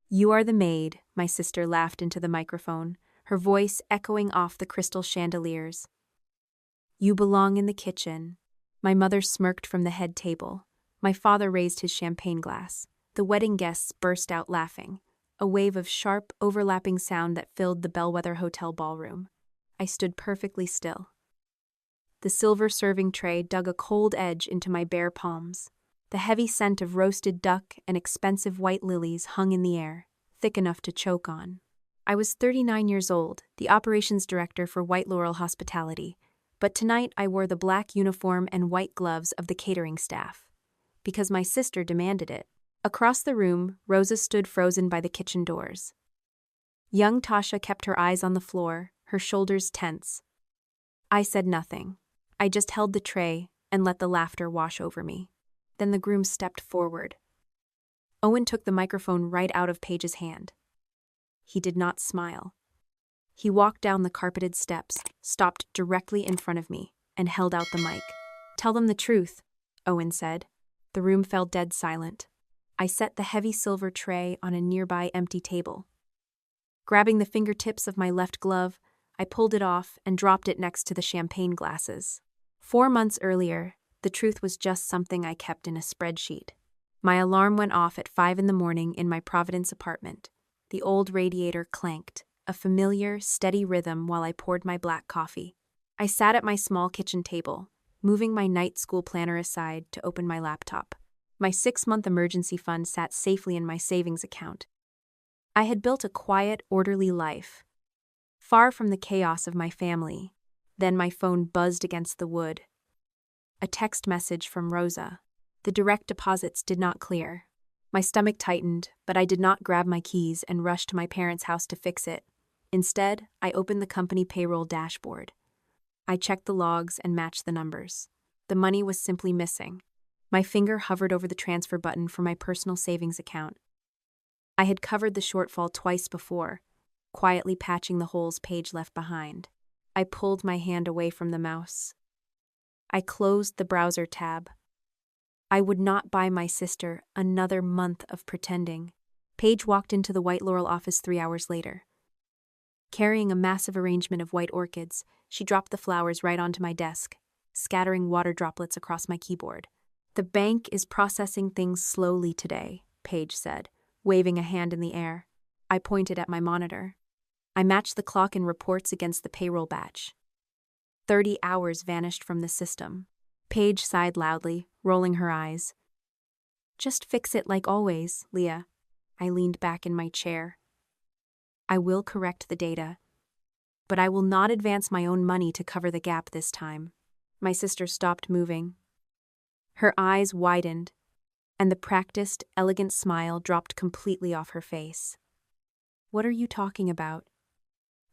"You are the maid," my sister laughed into the microphone, her voice echoing off the crystal chandeliers. "You belong in the kitchen." My mother smirked from the head table. My father raised his champagne glass. The wedding guests burst out laughing, a wave of sharp, overlapping sound that filled the Bellwether Hotel ballroom. I stood perfectly still. The silver serving tray dug a cold edge into my bare palms. The heavy scent of roasted duck and expensive white lilies hung in the air, thick enough to choke on. I was 39 years old, the operations director for White Laurel Hospitality, but tonight I wore the black uniform and white gloves of the catering staff. Because my sister demanded it. Across the room, Rosa stood frozen by the kitchen doors. Young Tasha kept her eyes on the floor, her shoulders tense. I said nothing. I just held the tray and let the laughter wash over me. Then the groom stepped forward. Owen took the microphone right out of Paige's hand. He did not smile. He walked down the carpeted steps, stopped directly in front of me, and held out the mic. "Tell them the truth," Owen said. The room fell dead silent. I set the heavy silver tray on a nearby empty table. Grabbing the fingertips of my left glove, I pulled it off and dropped it next to the champagne glasses. 4 months earlier, the truth was just something I kept in a spreadsheet. My alarm went off at 5 a.m. in my Providence apartment. The old radiator clanked, a familiar, steady rhythm while I poured my black coffee. I sat at my small kitchen table, moving my night school planner aside to open my laptop. My 6-month emergency fund sat safely in my savings account. I had built a quiet, orderly life, far from the chaos of my family. Then my phone buzzed against the wood. A text message from Rosa. The direct deposits did not clear. My stomach tightened, but I did not grab my keys and rush to my parents' house to fix it. Instead, I opened the company payroll dashboard. I checked the logs and matched the numbers. The money was simply missing. My finger hovered over the transfer button for my personal savings account. I had covered the shortfall twice before, quietly patching the holes Paige left behind. I pulled my hand away from the mouse. I closed the browser tab. I would not buy my sister another month of pretending. Paige walked into the White Laurel office 3 hours later. Carrying a massive arrangement of white orchids, she dropped the flowers right onto my desk, scattering water droplets across my keyboard. "The bank is processing things slowly today," Paige said, waving a hand in the air. I pointed at my monitor. I matched the clock and reports against the payroll batch. 30 hours vanished from the system. Paige sighed loudly, rolling her eyes. "Just fix it like always, Leah." I leaned back in my chair. "I will correct the data, but I will not advance my own money to cover the gap this time." My sister stopped moving. Her eyes widened, and the practiced, elegant smile dropped completely off her face. "What are you talking about?"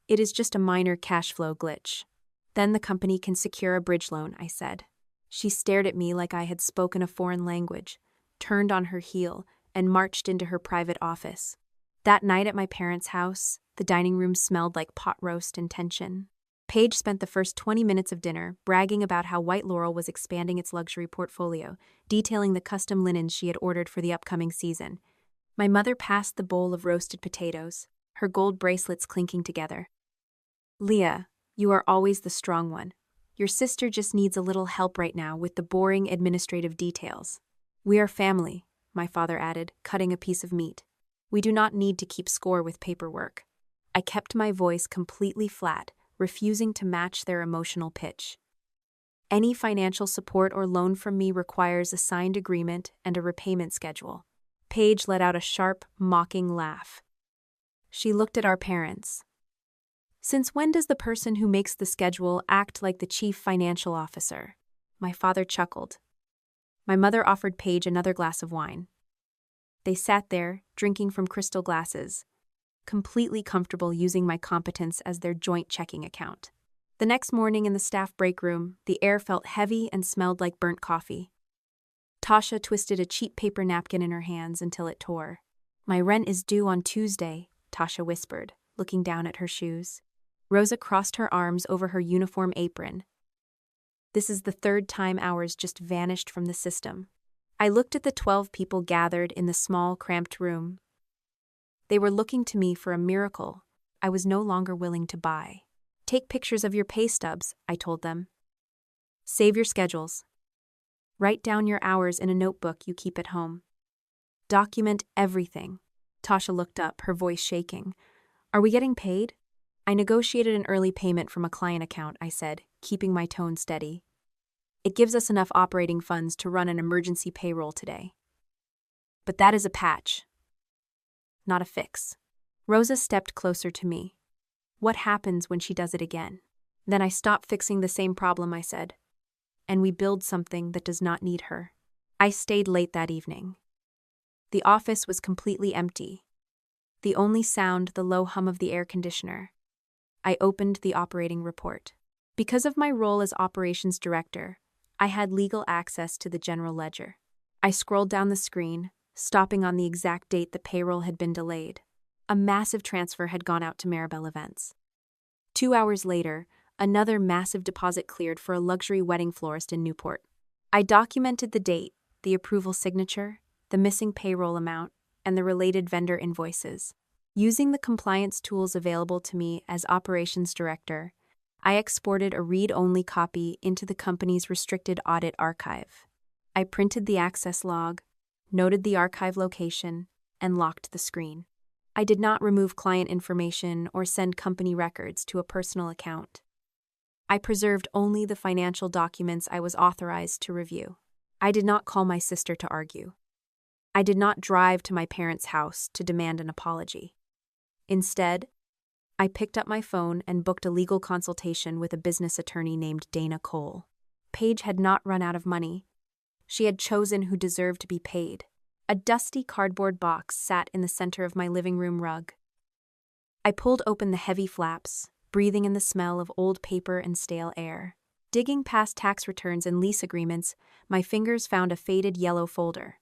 "It is just a minor cash flow glitch. Then the company can secure a bridge loan," I said. She stared at me like I had spoken a foreign language, turned on her heel, and marched into her private office. That night at my parents' house, the dining room smelled like pot roast and tension. Paige spent the first 20 minutes of dinner bragging about how White Laurel was expanding its luxury portfolio, detailing the custom linens she had ordered for the upcoming season. My mother passed the bowl of roasted potatoes, her gold bracelets clinking together. "Leah, you are always the strong one. Your sister just needs a little help right now with the boring administrative details." "We are family," my father added, cutting a piece of meat. "We do not need to keep score with paperwork." I kept my voice completely flat, refusing to match their emotional pitch. "Any financial support or loan from me requires a signed agreement and a repayment schedule." Paige let out a sharp, mocking laugh. She looked at our parents. "Since when does the person who makes the schedule act like the chief financial officer?" My father chuckled. My mother offered Paige another glass of wine. They sat there, drinking from crystal glasses, completely comfortable using my competence as their joint checking account. The next morning in the staff break room, the air felt heavy and smelled like burnt coffee. Tasha twisted a cheap paper napkin in her hands until it tore. "My rent is due on Tuesday," Tasha whispered, looking down at her shoes. Rosa crossed her arms over her uniform apron. "This is the 3rd time hours just vanished from the system." I looked at the 12 people gathered in the small, cramped room. They were looking to me for a miracle I was no longer willing to buy. Take pictures of your pay stubs, I told them. Save your schedules. Write down your hours in a notebook you keep at home. Document everything. Tasha looked up, her voice shaking. Are we getting paid? I negotiated an early payment from a client account, I said, keeping my tone steady. It gives us enough operating funds to run an emergency payroll today. But that is a patch, not a fix. Rosa stepped closer to me. What happens when she does it again? Then I stop fixing the same problem, I said. And we build something that does not need her. I stayed late that evening. The office was completely empty. The only sound, the low hum of the air conditioner. I opened the operating report. Because of my role as operations director, I had legal access to the general ledger. I scrolled down the screen, stopping on the exact date the payroll had been delayed. A massive transfer had gone out to Maribel Events. 2 hours later, another massive deposit cleared for a luxury wedding florist in Newport. I documented the date, the approval signature, the missing payroll amount, and the related vendor invoices. Using the compliance tools available to me as operations director, I exported a read-only copy into the company's restricted audit archive. I printed the access log, noted the archive location, and locked the screen. I did not remove client information or send company records to a personal account. I preserved only the financial documents I was authorized to review. I did not call my sister to argue. I did not drive to my parents' house to demand an apology. Instead, I picked up my phone and booked a legal consultation with a business attorney named Dana Cole. Paige had not run out of money. She had chosen who deserved to be paid. A dusty cardboard box sat in the center of my living room rug. I pulled open the heavy flaps, breathing in the smell of old paper and stale air. Digging past tax returns and lease agreements, my fingers found a faded yellow folder.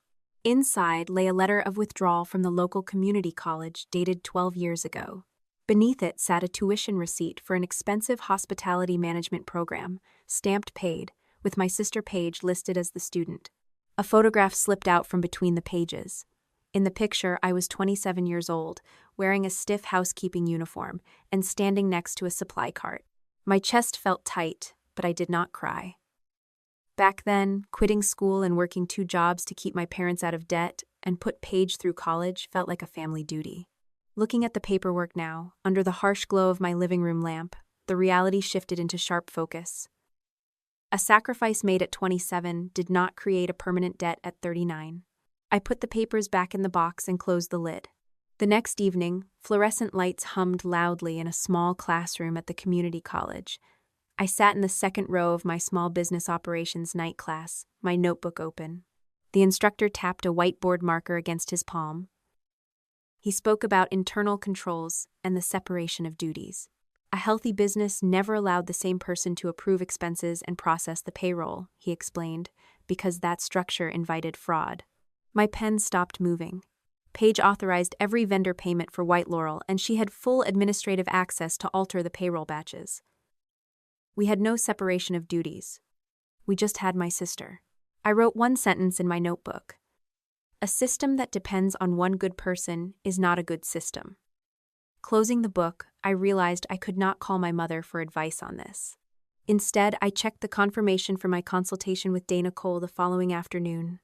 Inside lay a letter of withdrawal from the local community college dated 12 years ago. Beneath it sat a tuition receipt for an expensive hospitality management program, stamped paid, with my sister Paige listed as the student. A photograph slipped out from between the pages. In the picture, I was 27 years old, wearing a stiff housekeeping uniform, and standing next to a supply cart. My chest felt tight, but I did not cry. Back then, quitting school and working 2 jobs to keep my parents out of debt and put Paige through college felt like a family duty. Looking at the paperwork now, under the harsh glow of my living room lamp, the reality shifted into sharp focus. A sacrifice made at 27 did not create a permanent debt at 39. I put the papers back in the box and closed the lid. The next evening, fluorescent lights hummed loudly in a small classroom at the community college. I sat in the second row of my small business operations night class, my notebook open. The instructor tapped a whiteboard marker against his palm. He spoke about internal controls and the separation of duties. A healthy business never allowed the same person to approve expenses and process the payroll, he explained, because that structure invited fraud. My pen stopped moving. Paige authorized every vendor payment for White Laurel, and she had full administrative access to alter the payroll batches. We had no separation of duties. We just had my sister. I wrote one sentence in my notebook. A system that depends on one good person is not a good system. Closing the book, I realized I could not call my mother for advice on this. Instead, I checked the confirmation for my consultation with Dana Cole the following afternoon.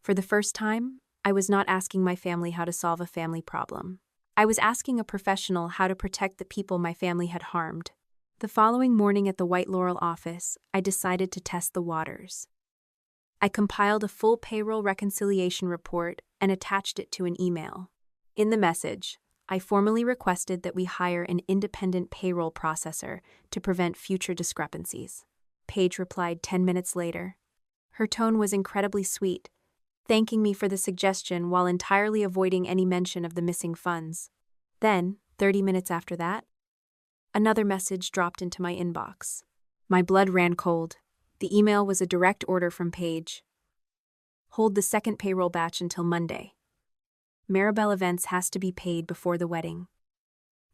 For the first time, I was not asking my family how to solve a family problem. I was asking a professional how to protect the people my family had harmed. The following morning at the White Laurel office, I decided to test the waters. I compiled a full payroll reconciliation report and attached it to an email. In the message, I formally requested that we hire an independent payroll processor to prevent future discrepancies. Paige replied 10 minutes later. Her tone was incredibly sweet, thanking me for the suggestion while entirely avoiding any mention of the missing funds. Then, 30 minutes after that, another message dropped into my inbox. My blood ran cold. The email was a direct order from Paige. Hold the second payroll batch until Monday. Maribel Events has to be paid before the wedding.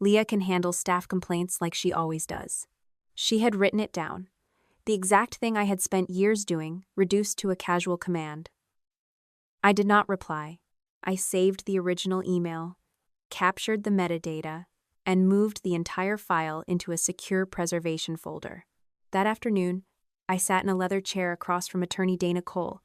Leah can handle staff complaints like she always does. She had written it down. The exact thing I had spent years doing, reduced to a casual command. I did not reply. I saved the original email, captured the metadata, and moved the entire file into a secure preservation folder. That afternoon, I sat in a leather chair across from attorney Dana Cole.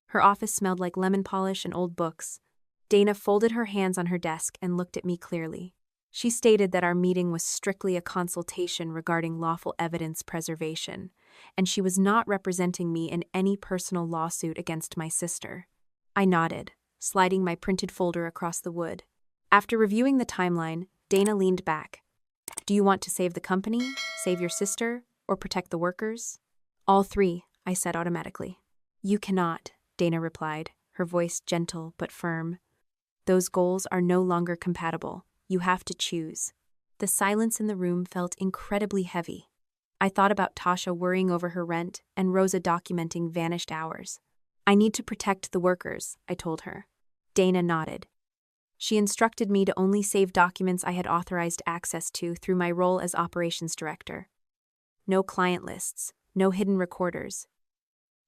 Her office smelled like lemon polish and old books. Dana folded her hands on her desk and looked at me clearly. She stated that our meeting was strictly a consultation regarding lawful evidence preservation, and she was not representing me in any personal lawsuit against my sister. I nodded, sliding my printed folder across the wood. After reviewing the timeline, Dana leaned back. Do you want to save the company, save your sister, or protect the workers? All three, I said automatically. You cannot, Dana replied, her voice gentle but firm. Those goals are no longer compatible. You have to choose. The silence in the room felt incredibly heavy. I thought about Tasha worrying over her rent and Rosa documenting vanished hours. I need to protect the workers, I told her. Dana nodded. She instructed me to only save documents I had authorized access to through my role as operations director. No client lists, no hidden recorders.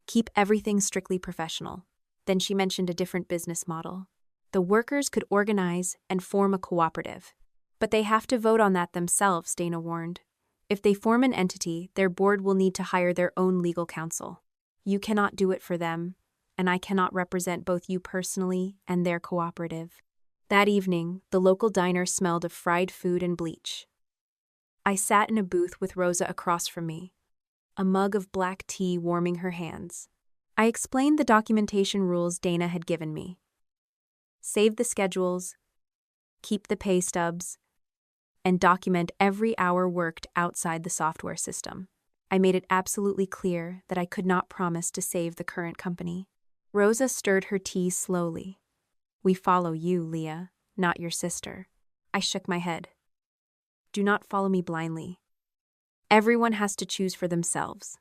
Keep everything strictly professional. Then she mentioned a different business model. The workers could organize and form a cooperative. But they have to vote on that themselves, Dana warned. If they form an entity, their board will need to hire their own legal counsel. You cannot do it for them, and I cannot represent both you personally and their cooperative. That evening, the local diner smelled of fried food and bleach. I sat in a booth with Rosa across from me, a mug of black tea warming her hands. I explained the documentation rules Dana had given me. Save the schedules, keep the pay stubs, and document every hour worked outside the software system. I made it absolutely clear that I could not promise to save the current company. Rosa stirred her tea slowly. We follow you, Leah, not your sister. I shook my head. Do not follow me blindly. Everyone has to choose for themselves.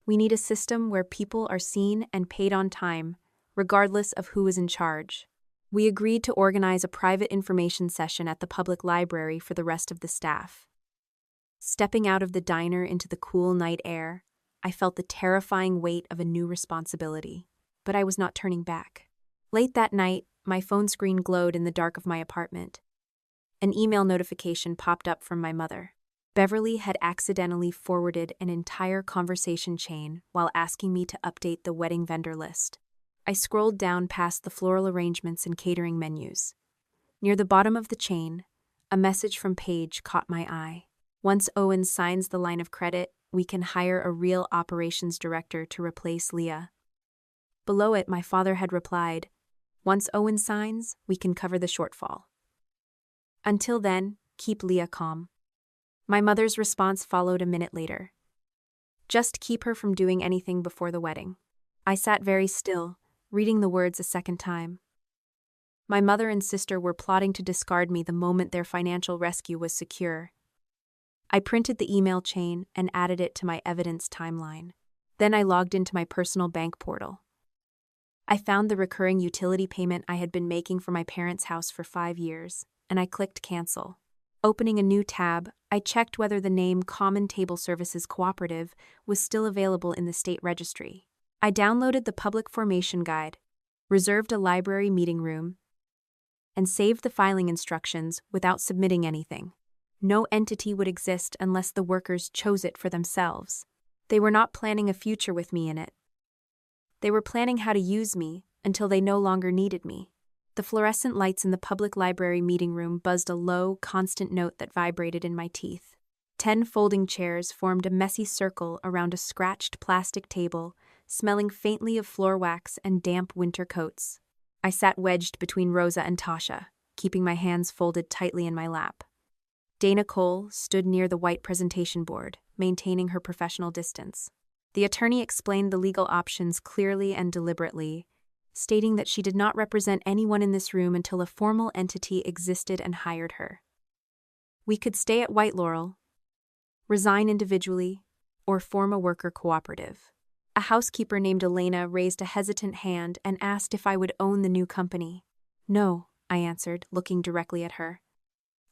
We need a system where people are seen and paid on time, regardless of who is in charge. We agreed to organize a private information session at the public library for the rest of the staff. Stepping out of the diner into the cool night air, I felt the terrifying weight of a new responsibility, but I was not turning back. Late that night, my phone screen glowed in the dark of my apartment. An email notification popped up from my mother. Beverly had accidentally forwarded an entire conversation chain while asking me to update the wedding vendor list. I scrolled down past the floral arrangements and catering menus. Near the bottom of the chain, a message from Paige caught my eye. Once Owen signs the line of credit, we can hire a real operations director to replace Leah. Below it, my father had replied, once Owen signs, we can cover the shortfall. Until then, keep Leah calm. My mother's response followed a minute later. Just keep her from doing anything before the wedding. I sat very still, reading the words a second time. My mother and sister were plotting to discard me the moment their financial rescue was secure. I printed the email chain and added it to my evidence timeline. Then I logged into my personal bank portal. I found the recurring utility payment I had been making for my parents' house for 5 years, and I clicked cancel. Opening a new tab, I checked whether the name Common Table Services Cooperative was still available in the state registry. I downloaded the public formation guide, reserved a library meeting room, and saved the filing instructions without submitting anything. No entity would exist unless the workers chose it for themselves. They were not planning a future with me in it. They were planning how to use me until they no longer needed me. The fluorescent lights in the public library meeting room buzzed a low, constant note that vibrated in my teeth. 10 folding chairs formed a messy circle around a scratched plastic table, smelling faintly of floor wax and damp winter coats. I sat wedged between Rosa and Tasha, keeping my hands folded tightly in my lap. Dana Cole stood near the white presentation board, maintaining her professional distance. The attorney explained the legal options clearly and deliberately, stating that she did not represent anyone in this room until a formal entity existed and hired her. We could stay at White Laurel, resign individually, or form a worker cooperative. A housekeeper named Elena raised a hesitant hand and asked if I would own the new company. No, I answered, looking directly at her.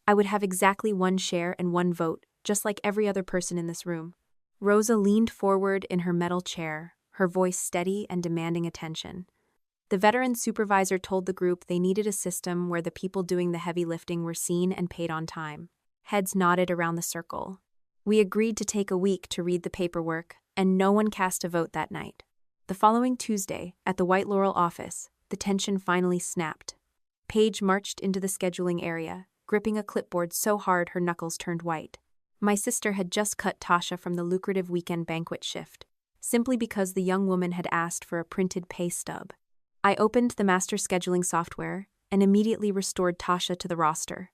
I would have exactly 1 share and 1 vote, just like every other person in this room. Rosa leaned forward in her metal chair, her voice steady and demanding attention. The veteran supervisor told the group they needed a system where the people doing the heavy lifting were seen and paid on time. Heads nodded around the circle. We agreed to take a week to read the paperwork, and no one cast a vote that night. The following Tuesday, at the White Laurel office, the tension finally snapped. Paige marched into the scheduling area, gripping a clipboard so hard her knuckles turned white. My sister had just cut Tasha from the lucrative weekend banquet shift, simply because the young woman had asked for a printed pay stub. I opened the master scheduling software and immediately restored Tasha to the roster.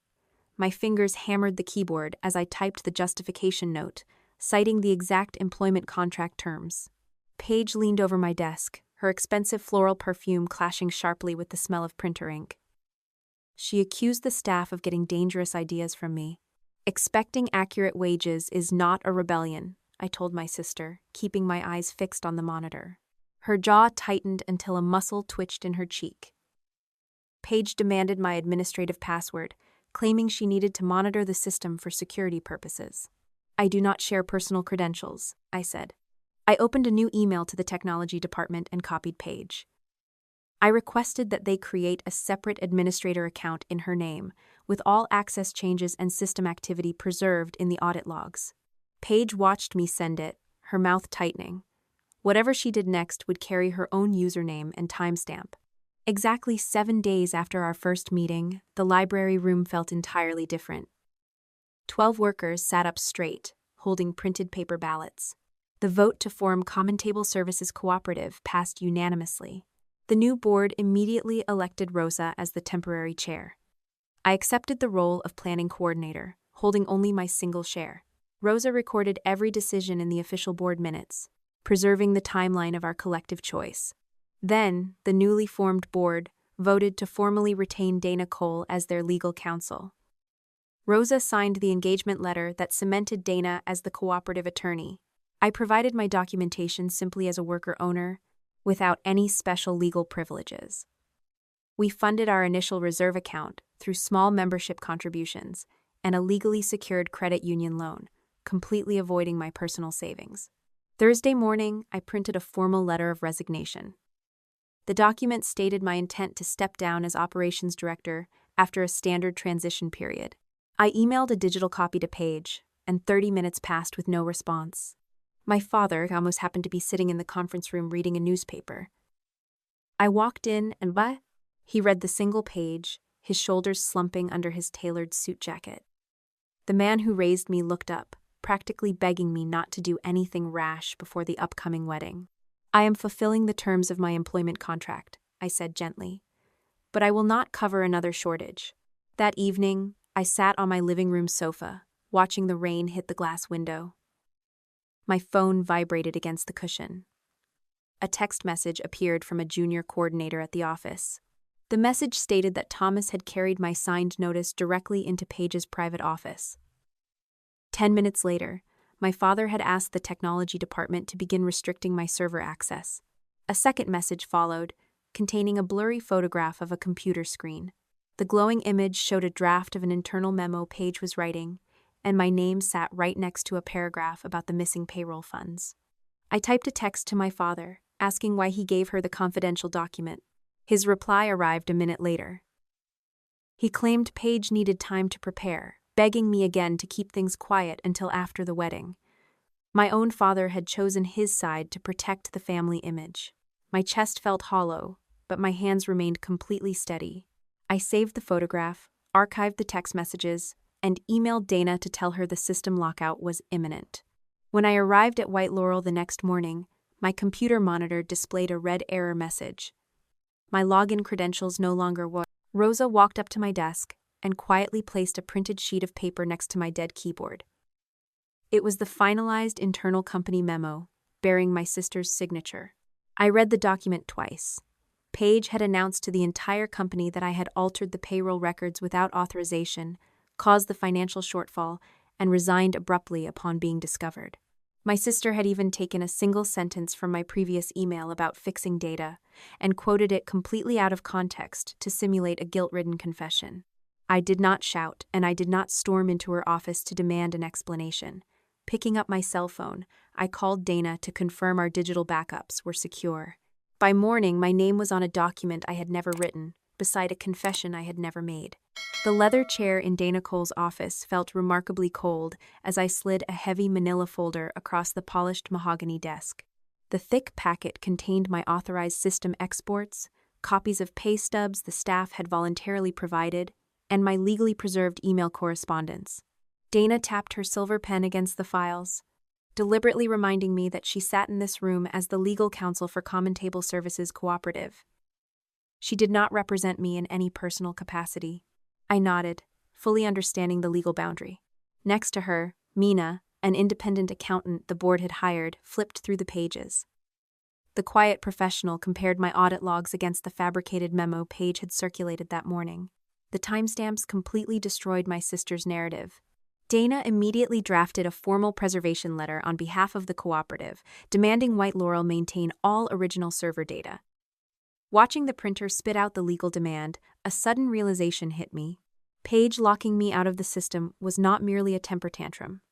My fingers hammered the keyboard as I typed the justification note, citing the exact employment contract terms. Paige leaned over my desk, her expensive floral perfume clashing sharply with the smell of printer ink. She accused the staff of getting dangerous ideas from me. Expecting accurate wages is not a rebellion, I told my sister, keeping my eyes fixed on the monitor. Her jaw tightened until a muscle twitched in her cheek. Paige demanded my administrative password, claiming she needed to monitor the system for security purposes. I do not share personal credentials, I said. I opened a new email to the technology department and copied Paige. I requested that they create a separate administrator account in her name, with all access changes and system activity preserved in the audit logs. Paige watched me send it, her mouth tightening. Whatever she did next would carry her own username and timestamp. Exactly 7 days after our first meeting, the library room felt entirely different. 12 workers sat up straight, holding printed paper ballots. The vote to form Common Table Services Cooperative passed unanimously. The new board immediately elected Rosa as the temporary chair. I accepted the role of planning coordinator, holding only my single share. Rosa recorded every decision in the official board minutes, preserving the timeline of our collective choice. Then, the newly formed board voted to formally retain Dana Cole as their legal counsel. Rosa signed the engagement letter that cemented Dana as the cooperative attorney. I provided my documentation simply as a worker owner, without any special legal privileges. We funded our initial reserve account through small membership contributions and a legally secured credit union loan, completely avoiding my personal savings. Thursday morning, I printed a formal letter of resignation. The document stated my intent to step down as operations director after a standard transition period. I emailed a digital copy to Paige, and 30 minutes passed with no response. My father almost happened to be sitting in the conference room reading a newspaper. I walked in and he read the single page, his shoulders slumping under his tailored suit jacket. The man who raised me looked up, practically begging me not to do anything rash before the upcoming wedding. I am fulfilling the terms of my employment contract, I said gently, but I will not cover another shortage. That evening, I sat on my living room sofa, watching the rain hit the glass window. My phone vibrated against the cushion. A text message appeared from a junior coordinator at the office. The message stated that Thomas had carried my signed notice directly into Paige's private office. 10 minutes later, my father had asked the technology department to begin restricting my server access. A second message followed, containing a blurry photograph of a computer screen. The glowing image showed a draft of an internal memo Paige was writing, and my name sat right next to a paragraph about the missing payroll funds. I typed a text to my father, asking why he gave her the confidential document. His reply arrived a minute later. He claimed Paige needed time to prepare, begging me again to keep things quiet until after the wedding. My own father had chosen his side to protect the family image. My chest felt hollow, but my hands remained completely steady. I saved the photograph, archived the text messages, and emailed Dana to tell her the system lockout was imminent. When I arrived at White Laurel the next morning, my computer monitor displayed a red error message. My login credentials no longer worked. Rosa walked up to my desk and quietly placed a printed sheet of paper next to my dead keyboard. It was the finalized internal company memo, bearing my sister's signature. I read the document twice. Paige had announced to the entire company that I had altered the payroll records without authorization, caused the financial shortfall, and resigned abruptly upon being discovered. My sister had even taken a single sentence from my previous email about fixing data and quoted it completely out of context to simulate a guilt-ridden confession. I did not shout, and I did not storm into her office to demand an explanation. Picking up my cell phone, I called Dana to confirm our digital backups were secure. By morning, my name was on a document I had never written, beside a confession I had never made. The leather chair in Dana Cole's office felt remarkably cold as I slid a heavy manila folder across the polished mahogany desk. The thick packet contained my authorized system exports, copies of pay stubs the staff had voluntarily provided, and my legally preserved email correspondence. Dana tapped her silver pen against the files, deliberately reminding me that she sat in this room as the legal counsel for Common Table Services Cooperative. She did not represent me in any personal capacity. I nodded, fully understanding the legal boundary. Next to her, Mina, an independent accountant the board had hired, flipped through the pages. The quiet professional compared my audit logs against the fabricated memo Paige had circulated that morning. The timestamps completely destroyed my sister's narrative. Dana immediately drafted a formal preservation letter on behalf of the cooperative, demanding White Laurel maintain all original server data. Watching the printer spit out the legal demand, a sudden realization hit me. Paige locking me out of the system was not merely a temper tantrum.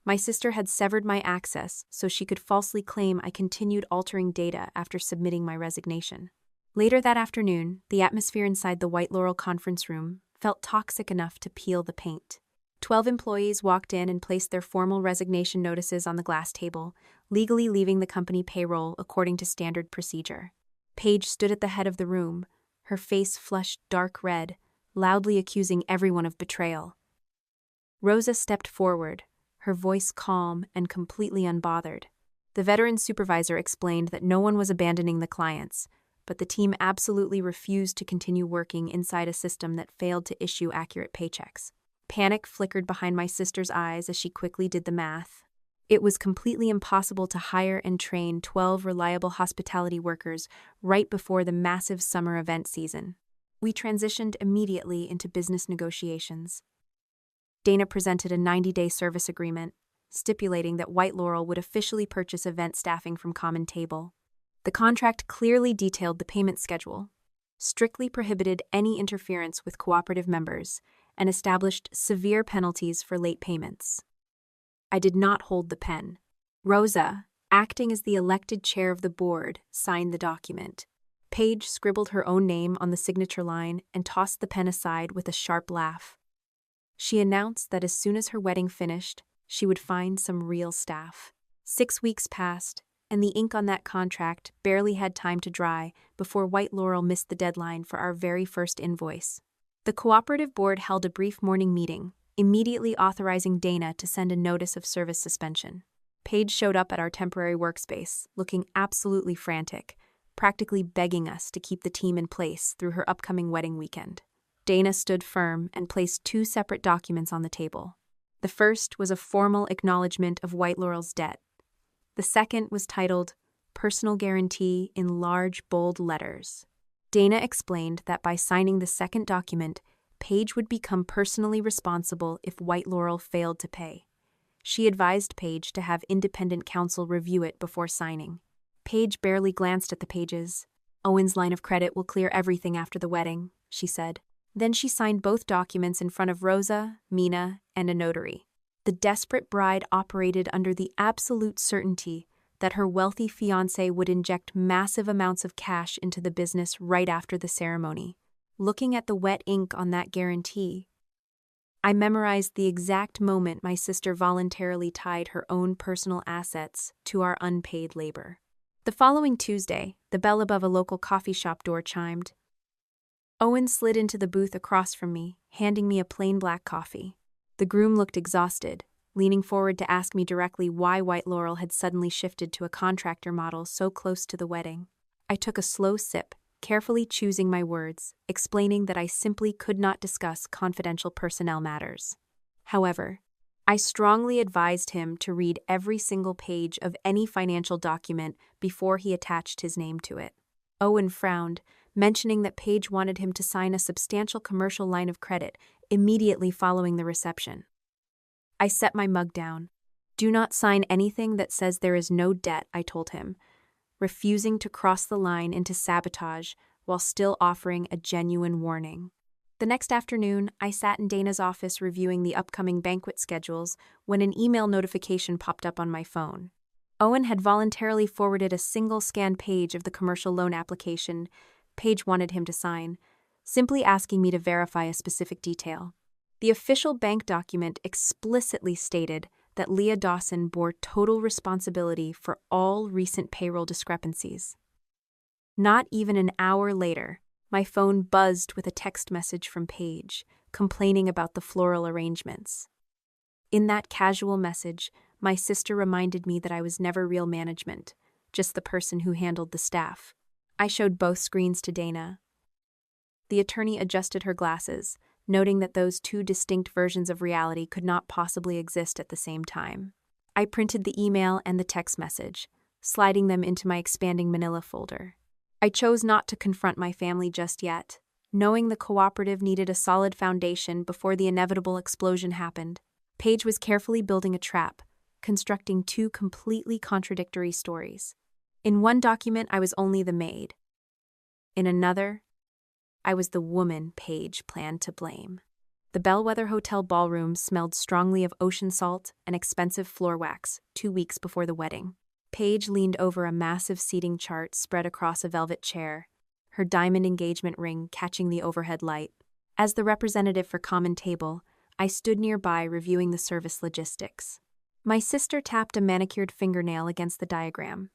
My sister had severed my access so she could falsely claim I continued altering data after submitting my resignation. Later that afternoon, the atmosphere inside the White Laurel conference room felt toxic enough to peel the paint. 12 employees walked in and placed their formal resignation notices on the glass table, legally leaving the company payroll according to standard procedure. Paige stood at the head of the room, her face flushed dark red, loudly accusing everyone of betrayal. Rosa stepped forward, her voice calm and completely unbothered. The veteran supervisor explained that no one was abandoning the clients, but the team absolutely refused to continue working inside a system that failed to issue accurate paychecks. Panic flickered behind my sister's eyes as she quickly did the math. It was completely impossible to hire and train 12 reliable hospitality workers right before the massive summer event season. We transitioned immediately into business negotiations. Dana presented a 90-day service agreement, stipulating that White Laurel would officially purchase event staffing from Common Table. The contract clearly detailed the payment schedule, strictly prohibited any interference with cooperative members, and established severe penalties for late payments. I did not hold the pen. Rosa, acting as the elected chair of the board, signed the document. Paige scribbled her own name on the signature line and tossed the pen aside with a sharp laugh. She announced that as soon as her wedding finished, she would find some real staff. 6 weeks passed, and the ink on that contract barely had time to dry before White Laurel missed the deadline for our very first invoice. The cooperative board held a brief morning meeting, immediately authorizing Dana to send a notice of service suspension. Paige showed up at our temporary workspace, looking absolutely frantic, practically begging us to keep the team in place through her upcoming wedding weekend. Dana stood firm and placed 2 separate documents on the table. The first was a formal acknowledgement of White Laurel's debt. The second was titled, Personal Guarantee in large, bold letters. Dana explained that by signing the second document, Paige would become personally responsible if White Laurel failed to pay. She advised Paige to have independent counsel review it before signing. Paige barely glanced at the pages. Owen's line of credit will clear everything after the wedding, she said. Then she signed both documents in front of Rosa, Mina, and a notary. The desperate bride operated under the absolute certainty that her wealthy fiancé would inject massive amounts of cash into the business right after the ceremony. Looking at the wet ink on that guarantee, I memorized the exact moment my sister voluntarily tied her own personal assets to our unpaid labor. The following Tuesday, the bell above a local coffee shop door chimed. Owen slid into the booth across from me, handing me a plain black coffee. The groom looked exhausted, leaning forward to ask me directly why White Laurel had suddenly shifted to a contractor model so close to the wedding. I took a slow sip, carefully choosing my words, explaining that I simply could not discuss confidential personnel matters. However, I strongly advised him to read every single page of any financial document before he attached his name to it. Owen frowned, mentioning that Paige wanted him to sign a substantial commercial line of credit immediately following the reception. I set my mug down. Do not sign anything that says there is no debt, I told him, refusing to cross the line into sabotage while still offering a genuine warning. The next afternoon, I sat in Dana's office reviewing the upcoming banquet schedules when an email notification popped up on my phone. Owen had voluntarily forwarded a single scanned page of the commercial loan application Paige wanted him to sign, simply asking me to verify a specific detail. The official bank document explicitly stated that Leah Dawson bore total responsibility for all recent payroll discrepancies. Not even an hour later, my phone buzzed with a text message from Paige, complaining about the floral arrangements. In that casual message, my sister reminded me that I was never real management, just the person who handled the staff. I showed both screens to Dana. The attorney adjusted her glasses, noting that those two distinct versions of reality could not possibly exist at the same time. I printed the email and the text message, sliding them into my expanding manila folder. I chose not to confront my family just yet, knowing the cooperative needed a solid foundation before the inevitable explosion happened. Paige was carefully building a trap, constructing two completely contradictory stories. In one document, I was only the maid. In another, I was the woman Paige planned to blame. The Bellwether Hotel ballroom smelled strongly of ocean salt and expensive floor wax 2 weeks before the wedding. Paige leaned over a massive seating chart spread across a velvet chair, her diamond engagement ring catching the overhead light. As the representative for Common Table, I stood nearby reviewing the service logistics. My sister tapped a manicured fingernail against the diagram.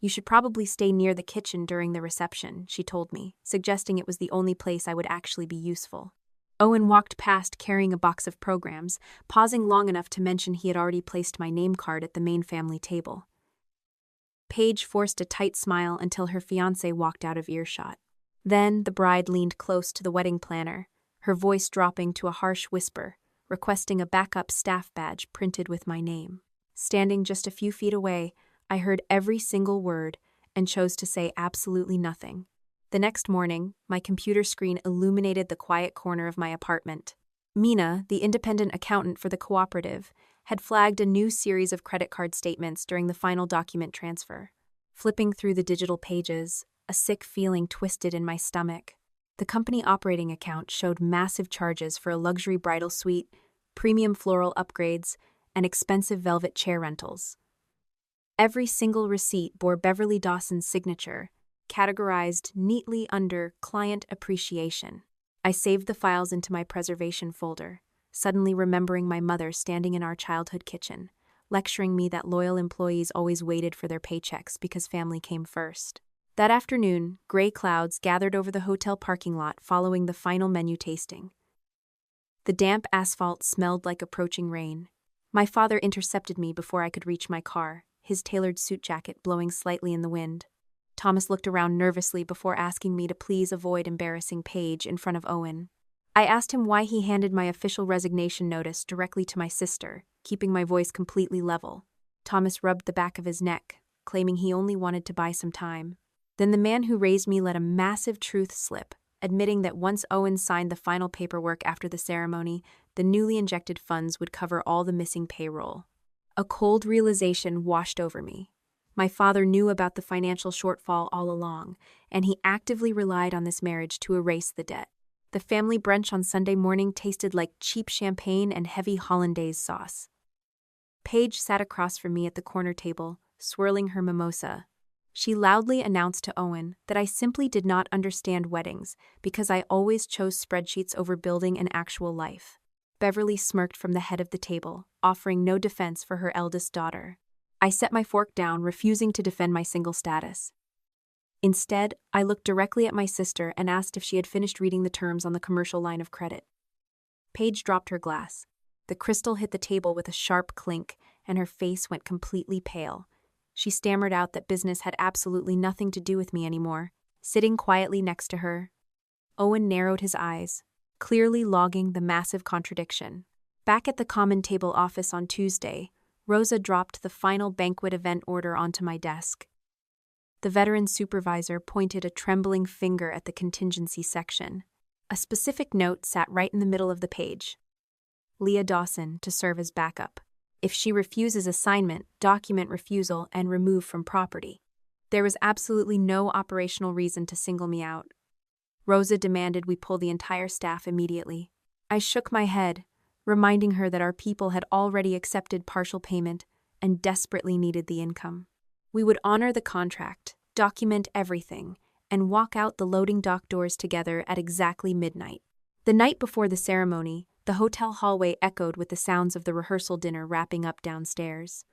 "You should probably stay near the kitchen during the reception," she told me, suggesting it was the only place I would actually be useful. Owen walked past carrying a box of programs, pausing long enough to mention he had already placed my name card at the main family table. Paige forced a tight smile until her fiancé walked out of earshot. Then the bride leaned close to the wedding planner, her voice dropping to a harsh whisper, requesting a backup staff badge printed with my name. Standing just a few feet away, I heard every single word and chose to say absolutely nothing. The next morning, my computer screen illuminated the quiet corner of my apartment. Mina, the independent accountant for the cooperative, had flagged a new series of credit card statements during the final document transfer. Flipping through the digital pages, a sick feeling twisted in my stomach. The company operating account showed massive charges for a luxury bridal suite, premium floral upgrades, and expensive velvet chair rentals. Every single receipt bore Beverly Dawson's signature, categorized neatly under Client Appreciation. I saved the files into my preservation folder, suddenly remembering my mother standing in our childhood kitchen, lecturing me that loyal employees always waited for their paychecks because family came first. That afternoon, gray clouds gathered over the hotel parking lot following the final menu tasting. The damp asphalt smelled like approaching rain. My father intercepted me before I could reach my car, his tailored suit jacket blowing slightly in the wind. Thomas looked around nervously before asking me to please avoid embarrassing Paige in front of Owen. I asked him why he handed my official resignation notice directly to my sister, keeping my voice completely level. Thomas rubbed the back of his neck, claiming he only wanted to buy some time. Then the man who raised me let a massive truth slip, admitting that once Owen signed the final paperwork after the ceremony, the newly injected funds would cover all the missing payroll. A cold realization washed over me. My father knew about the financial shortfall all along, and he actively relied on this marriage to erase the debt. The family brunch on Sunday morning tasted like cheap champagne and heavy hollandaise sauce. Paige sat across from me at the corner table, swirling her mimosa. She loudly announced to Owen that I simply did not understand weddings because I always chose spreadsheets over building an actual life. Beverly smirked from the head of the table, offering no defense for her eldest daughter. I set my fork down, refusing to defend my single status. Instead, I looked directly at my sister and asked if she had finished reading the terms on the commercial line of credit. Paige dropped her glass. The crystal hit the table with a sharp clink, and her face went completely pale. She stammered out that business had absolutely nothing to do with me anymore. Sitting quietly next to her, Owen narrowed his eyes, clearly logging the massive contradiction. Back at the Common Table office on Tuesday, Rosa dropped the final banquet event order onto my desk. The veteran supervisor pointed a trembling finger at the contingency section. A specific note sat right in the middle of the page. Leah Dawson to serve as backup. If she refuses assignment, document refusal and remove from property. There was absolutely no operational reason to single me out. Rosa demanded we pull the entire staff immediately. I shook my head, reminding her that our people had already accepted partial payment and desperately needed the income. We would honor the contract, document everything, and walk out the loading dock doors together at exactly midnight. The night before the ceremony, the hotel hallway echoed with the sounds of the rehearsal dinner wrapping up downstairs.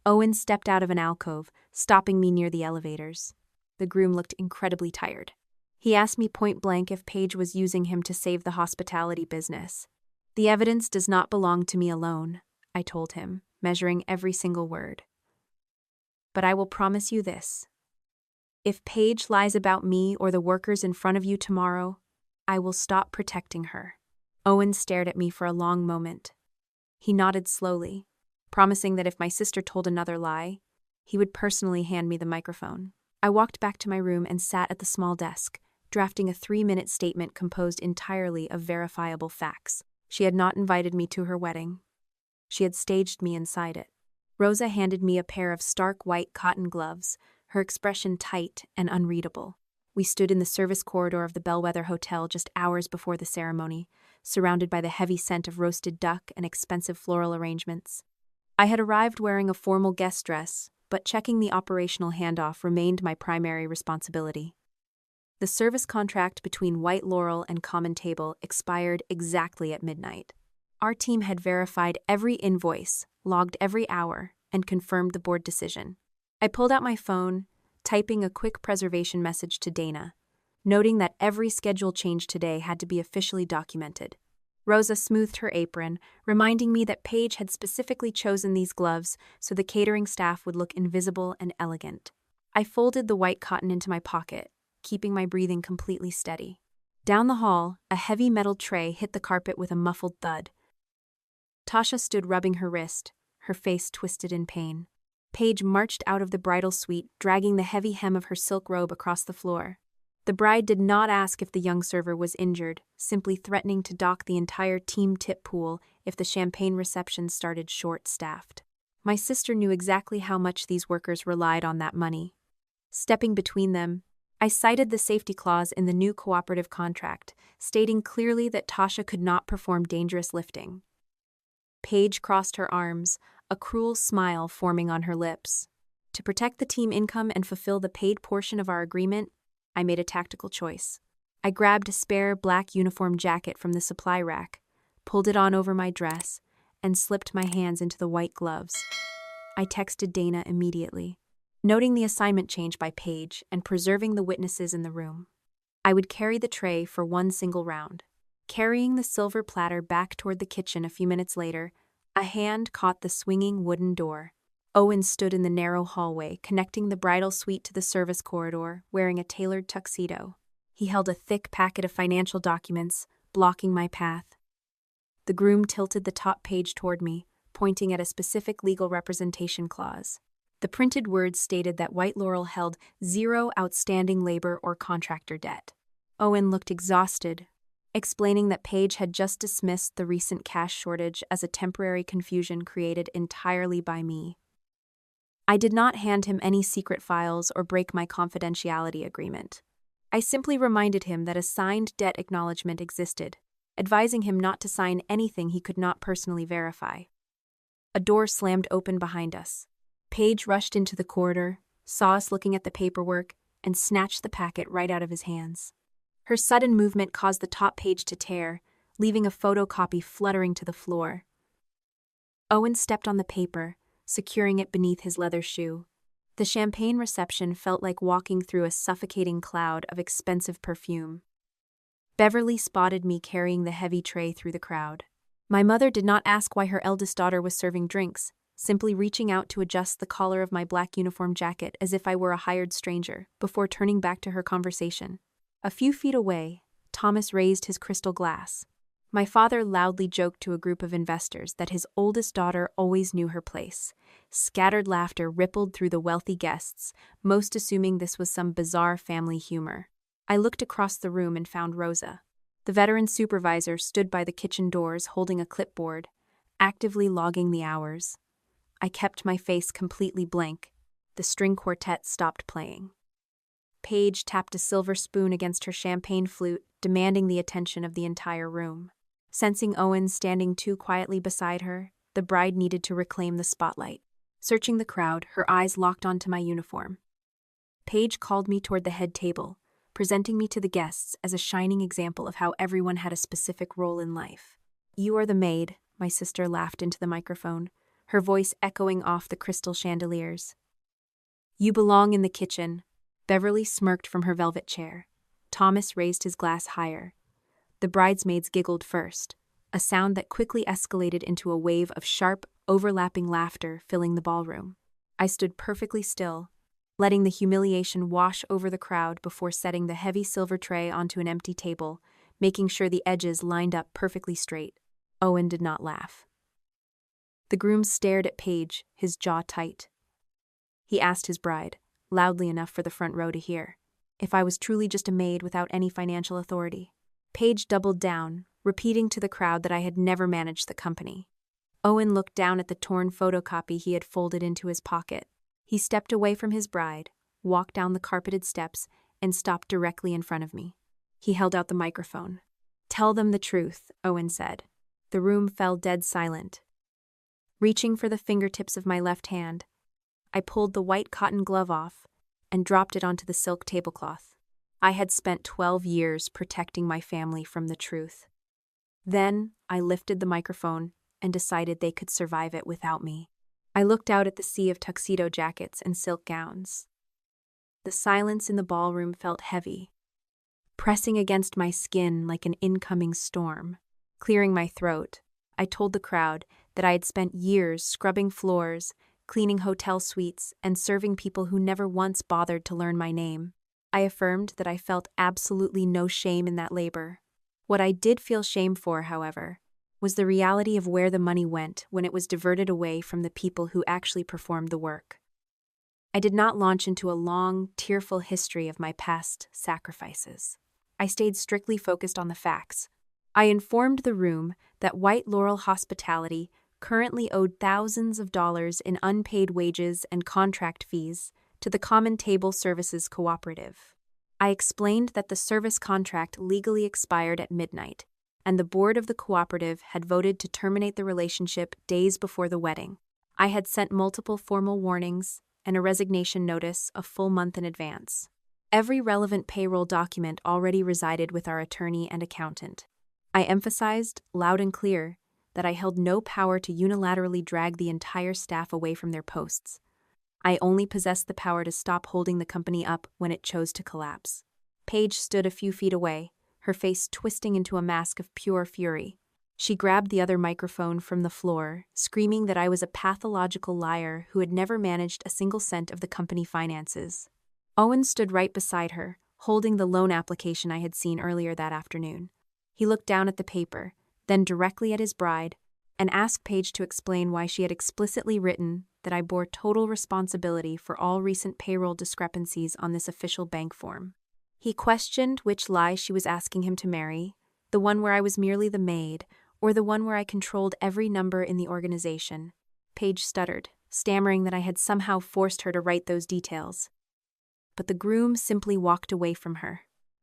Owen stepped out of an alcove, stopping me near the elevators. The groom looked incredibly tired. He asked me point-blank if Paige was using him to save the hospitality business. "The evidence does not belong to me alone," I told him, measuring every single word. "But I will promise you this. If Paige lies about me or the workers in front of you tomorrow, I will stop protecting her." Owen stared at me for a long moment. He nodded slowly, promising that if my sister told another lie, he would personally hand me the microphone. I walked back to my room and sat at the small desk, drafting a 3-minute statement composed entirely of verifiable facts. She had not invited me to her wedding. She had staged me inside it. Rosa handed me a pair of stark white cotton gloves, her expression tight and unreadable. We stood in the service corridor of the Bellwether Hotel just hours before the ceremony, surrounded by the heavy scent of roasted duck and expensive floral arrangements. I had arrived wearing a formal guest dress, but checking the operational handoff remained my primary responsibility. The service contract between White Laurel and Common Table expired exactly at midnight. Our team had verified every invoice, logged every hour, and confirmed the board decision. I pulled out my phone, typing a quick preservation message to Dana, noting that every schedule change today had to be officially documented. Rosa smoothed her apron, reminding me that Paige had specifically chosen these gloves so the catering staff would look invisible and elegant. I folded the white cotton into my pocket, keeping my breathing completely steady. Down the hall, a heavy metal tray hit the carpet with a muffled thud. Tasha stood rubbing her wrist, her face twisted in pain. Paige marched out of the bridal suite, dragging the heavy hem of her silk robe across the floor. The bride did not ask if the young server was injured, simply threatening to dock the entire team tip pool if the champagne reception started short-staffed. My sister knew exactly how much these workers relied on that money. Stepping between them, I cited the safety clause in the new cooperative contract, stating clearly that Tasha could not perform dangerous lifting. Paige crossed her arms, a cruel smile forming on her lips. To protect the team income and fulfill the paid portion of our agreement, I made a tactical choice. I grabbed a spare black uniform jacket from the supply rack, pulled it on over my dress, and slipped my hands into the white gloves. I texted Dana immediately, noting the assignment change by Paige and preserving the witnesses in the room. I would carry the tray for one single round. Carrying the silver platter back toward the kitchen a few minutes later, a hand caught the swinging wooden door. Owen stood in the narrow hallway, connecting the bridal suite to the service corridor, wearing a tailored tuxedo. He held a thick packet of financial documents, blocking my path. The groom tilted the top page toward me, pointing at a specific legal representation clause. The printed words stated that White Laurel held 0 outstanding labor or contractor debt. Owen looked exhausted, explaining that Paige had just dismissed the recent cash shortage as a temporary confusion created entirely by me. I did not hand him any secret files or break my confidentiality agreement. I simply reminded him that a signed debt acknowledgement existed, advising him not to sign anything he could not personally verify. A door slammed open behind us. Paige rushed into the corridor, saw us looking at the paperwork, and snatched the packet right out of his hands. Her sudden movement caused the top page to tear, leaving a photocopy fluttering to the floor. Owen stepped on the paper, securing it beneath his leather shoe. The champagne reception felt like walking through a suffocating cloud of expensive perfume. Beverly spotted me carrying the heavy tray through the crowd. My mother did not ask why her eldest daughter was serving drinks, simply reaching out to adjust the collar of my black uniform jacket as if I were a hired stranger, before turning back to her conversation. A few feet away, Thomas raised his crystal glass. My father loudly joked to a group of investors that his oldest daughter always knew her place. Scattered laughter rippled through the wealthy guests, most assuming this was some bizarre family humor. I looked across the room and found Rosa. The veteran supervisor stood by the kitchen doors holding a clipboard, actively logging the hours. I kept my face completely blank. The string quartet stopped playing. Paige tapped a silver spoon against her champagne flute, demanding the attention of the entire room. Sensing Owen standing too quietly beside her, the bride needed to reclaim the spotlight. Searching the crowd, her eyes locked onto my uniform. Paige called me toward the head table, presenting me to the guests as a shining example of how everyone had a specific role in life. "You are the maid," my sister laughed into the microphone, her voice echoing off the crystal chandeliers. "You belong in the kitchen." Beverly smirked from her velvet chair. Thomas raised his glass higher. The bridesmaids giggled first, a sound that quickly escalated into a wave of sharp, overlapping laughter filling the ballroom. I stood perfectly still, letting the humiliation wash over the crowd before setting the heavy silver tray onto an empty table, making sure the edges lined up perfectly straight. Owen did not laugh. The groom stared at Paige, his jaw tight. He asked his bride, loudly enough for the front row to hear, if I was truly just a maid without any financial authority. Paige doubled down, repeating to the crowd that I had never managed the company. Owen looked down at the torn photocopy he had folded into his pocket. He stepped away from his bride, walked down the carpeted steps, and stopped directly in front of me. He held out the microphone. "Tell them the truth," Owen said. The room fell dead silent. Reaching for the fingertips of my left hand, I pulled the white cotton glove off and dropped it onto the silk tablecloth. I had spent 12 years protecting my family from the truth. Then I lifted the microphone and decided they could survive it without me. I looked out at the sea of tuxedo jackets and silk gowns. The silence in the ballroom felt heavy, pressing against my skin like an incoming storm. Clearing my throat, I told the crowd that I had spent years scrubbing floors, cleaning hotel suites, and serving people who never once bothered to learn my name. I affirmed that I felt absolutely no shame in that labor. What I did feel shame for, however, was the reality of where the money went when it was diverted away from the people who actually performed the work. I did not launch into a long, tearful history of my past sacrifices. I stayed strictly focused on the facts. I informed the room that White Laurel Hospitality currently owed thousands of dollars in unpaid wages and contract fees to the Common Table Services Cooperative. I explained that the service contract legally expired at midnight, and the board of the cooperative had voted to terminate the relationship days before the wedding. I had sent multiple formal warnings and a resignation notice a full month in advance. Every relevant payroll document already resided with our attorney and accountant. I emphasized, loud and clear, that I held no power to unilaterally drag the entire staff away from their posts. I only possessed the power to stop holding the company up when it chose to collapse. Paige stood a few feet away, her face twisting into a mask of pure fury. She grabbed the other microphone from the floor, screaming that I was a pathological liar who had never managed a single cent of the company finances. Owen stood right beside her, holding the loan application I had seen earlier that afternoon. He looked down at the paper, then directly at his bride, and asked Paige to explain why she had explicitly written that I bore total responsibility for all recent payroll discrepancies on this official bank form. He questioned which lie she was asking him to marry, the one where I was merely the maid, or the one where I controlled every number in the organization. Paige stuttered, stammering that I had somehow forced her to write those details. But the groom simply walked away from her.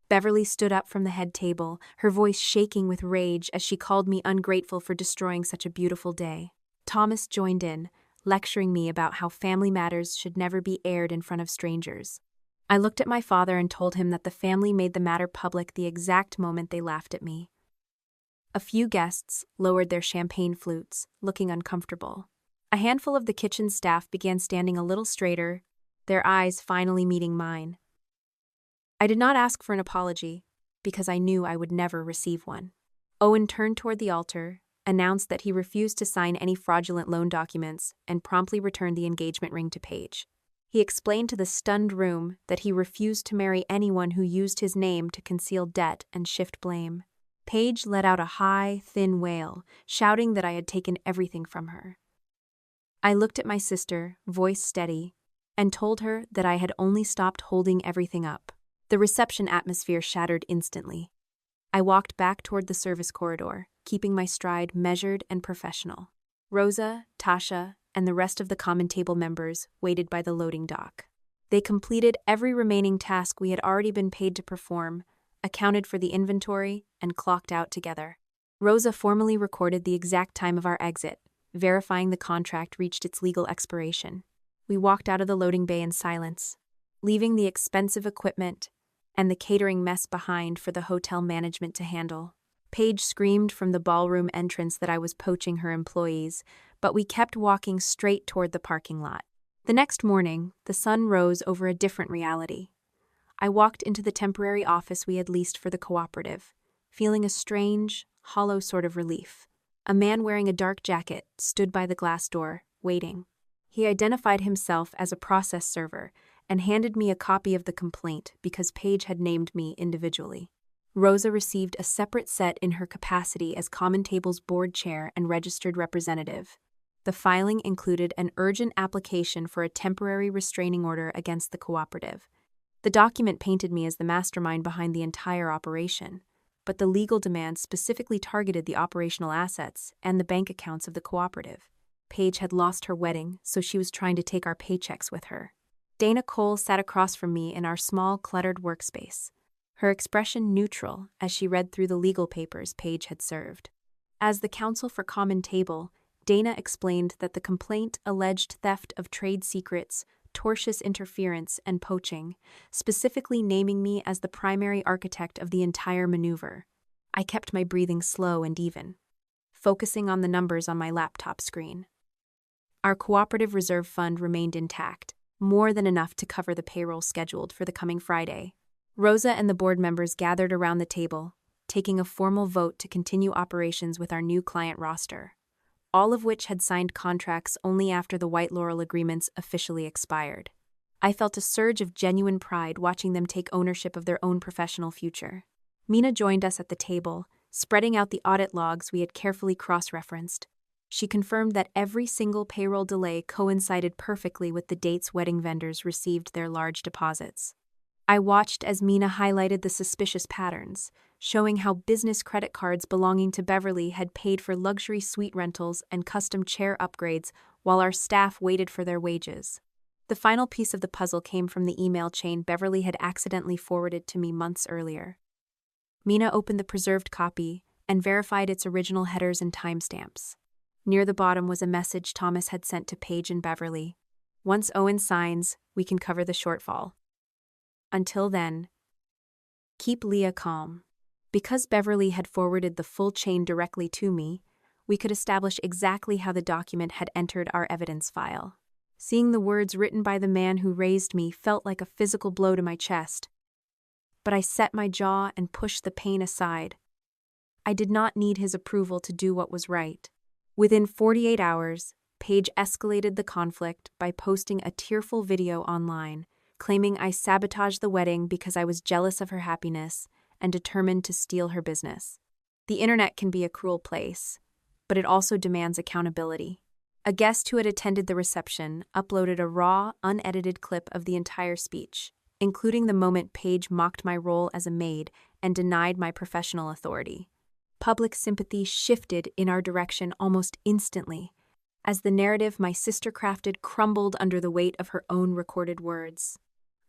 Beverly stood up from the head table, her voice shaking with rage as she called me ungrateful for destroying such a beautiful day. Thomas joined in, lecturing me about how family matters should never be aired in front of strangers. I looked at my father and told him that the family made the matter public the exact moment they laughed at me. A few guests lowered their champagne flutes, looking uncomfortable. A handful of the kitchen staff began standing a little straighter, their eyes finally meeting mine. I did not ask for an apology, because I knew I would never receive one. Owen turned toward the altar, announced that he refused to sign any fraudulent loan documents, and promptly returned the engagement ring to Paige. He explained to the stunned room that he refused to marry anyone who used his name to conceal debt and shift blame. Paige let out a high, thin wail, shouting that I had taken everything from her. I looked at my sister, voice steady, and told her that I had only stopped holding everything up. The reception atmosphere shattered instantly. I walked back toward the service corridor, keeping my stride measured and professional. Rosa, Tasha, and the rest of the common table members waited by the loading dock. They completed every remaining task we had already been paid to perform, accounted for the inventory, and clocked out together. Rosa formally recorded the exact time of our exit, verifying the contract reached its legal expiration. We walked out of the loading bay in silence, leaving the expensive equipment and the catering mess behind for the hotel management to handle. Paige screamed from the ballroom entrance that I was poaching her employees, but we kept walking straight toward the parking lot. The next morning, the sun rose over a different reality. I walked into the temporary office we had leased for the cooperative, feeling a strange, hollow sort of relief. A man wearing a dark jacket stood by the glass door, waiting. He identified himself as a process server and handed me a copy of the complaint because Paige had named me individually. Rosa received a separate set in her capacity as Common Table's board chair and registered representative. The filing included an urgent application for a temporary restraining order against the cooperative. The document painted me as the mastermind behind the entire operation, but the legal demands specifically targeted the operational assets and the bank accounts of the cooperative. Paige had lost her wedding, so she was trying to take our paychecks with her. Dana Cole sat across from me in our small, cluttered workspace, her expression neutral as she read through the legal papers Paige had served. As the counsel for Common Table, Dana explained that the complaint alleged theft of trade secrets, tortious interference, and poaching, specifically naming me as the primary architect of the entire maneuver. I kept my breathing slow and even, focusing on the numbers on my laptop screen. Our cooperative reserve fund remained intact, more than enough to cover the payroll scheduled for the coming Friday. Rosa and the board members gathered around the table, taking a formal vote to continue operations with our new client roster, all of which had signed contracts only after the White Laurel agreements officially expired. I felt a surge of genuine pride watching them take ownership of their own professional future. Mina joined us at the table, spreading out the audit logs we had carefully cross-referenced. She confirmed that every single payroll delay coincided perfectly with the dates wedding vendors received their large deposits. I watched as Mina highlighted the suspicious patterns, showing how business credit cards belonging to Beverly had paid for luxury suite rentals and custom chair upgrades while our staff waited for their wages. The final piece of the puzzle came from the email chain Beverly had accidentally forwarded to me months earlier. Mina opened the preserved copy and verified its original headers and timestamps. Near the bottom was a message Thomas had sent to Paige and Beverly. Once Owen signs, we can cover the shortfall. Until then, keep Leah calm. Because Beverly had forwarded the full chain directly to me, we could establish exactly how the document had entered our evidence file. Seeing the words written by the man who raised me felt like a physical blow to my chest. But I set my jaw and pushed the pain aside. I did not need his approval to do what was right. Within 48 hours, Paige escalated the conflict by posting a tearful video online, claiming I sabotaged the wedding because I was jealous of her happiness and determined to steal her business. The internet can be a cruel place, but it also demands accountability. A guest who had attended the reception uploaded a raw, unedited clip of the entire speech, including the moment Paige mocked my role as a maid and denied my professional authority. Public sympathy shifted in our direction almost instantly, as the narrative my sister crafted crumbled under the weight of her own recorded words.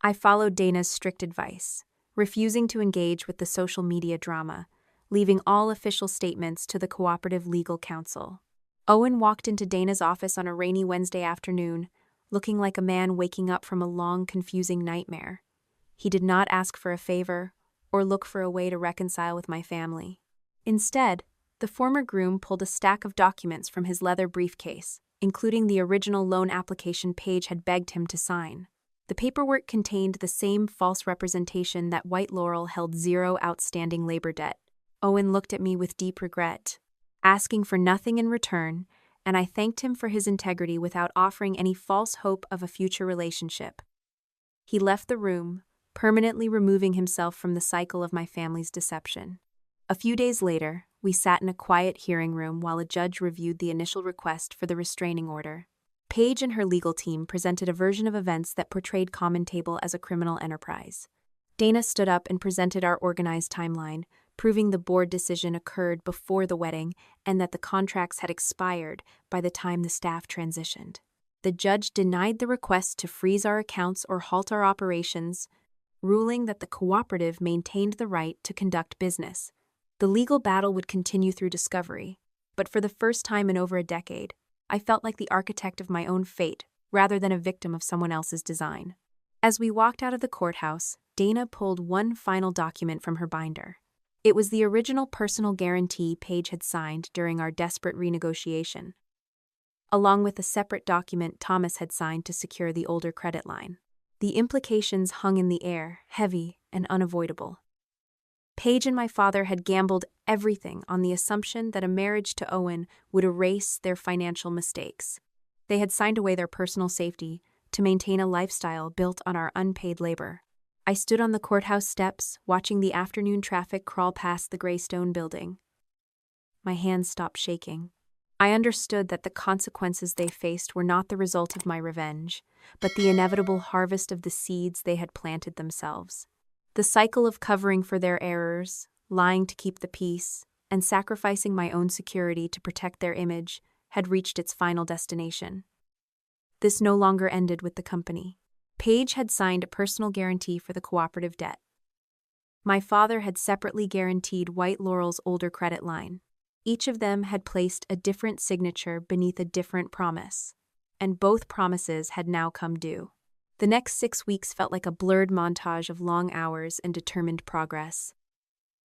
I followed Dana's strict advice, refusing to engage with the social media drama, leaving all official statements to the cooperative legal counsel. Owen walked into Dana's office on a rainy Wednesday afternoon, looking like a man waking up from a long, confusing nightmare. He did not ask for a favor or look for a way to reconcile with my family. Instead, the former groom pulled a stack of documents from his leather briefcase, including the original loan application Paige had begged him to sign. The paperwork contained the same false representation that White Laurel held zero outstanding labor debt. Owen looked at me with deep regret, asking for nothing in return, and I thanked him for his integrity without offering any false hope of a future relationship. He left the room, permanently removing himself from the cycle of my family's deception. A few days later, we sat in a quiet hearing room while a judge reviewed the initial request for the restraining order. Paige and her legal team presented a version of events that portrayed Common Table as a criminal enterprise. Dana stood up and presented our organized timeline, proving the board decision occurred before the wedding and that the contracts had expired by the time the staff transitioned. The judge denied the request to freeze our accounts or halt our operations, ruling that the cooperative maintained the right to conduct business. The legal battle would continue through discovery, but for the first time in over a decade, I felt like the architect of my own fate, rather than a victim of someone else's design. As we walked out of the courthouse, Dana pulled one final document from her binder. It was the original personal guarantee Paige had signed during our desperate renegotiation, along with a separate document Thomas had signed to secure the older credit line. The implications hung in the air, heavy and unavoidable. Paige and my father had gambled everything on the assumption that a marriage to Owen would erase their financial mistakes. They had signed away their personal safety to maintain a lifestyle built on our unpaid labor. I stood on the courthouse steps, watching the afternoon traffic crawl past the gray stone building. My hands stopped shaking. I understood that the consequences they faced were not the result of my revenge, but the inevitable harvest of the seeds they had planted themselves. The cycle of covering for their errors, lying to keep the peace, and sacrificing my own security to protect their image had reached its final destination. This no longer ended with the company. Paige had signed a personal guarantee for the cooperative debt. My father had separately guaranteed White Laurel's older credit line. Each of them had placed a different signature beneath a different promise, and both promises had now come due. The next 6 weeks felt like a blurred montage of long hours and determined progress.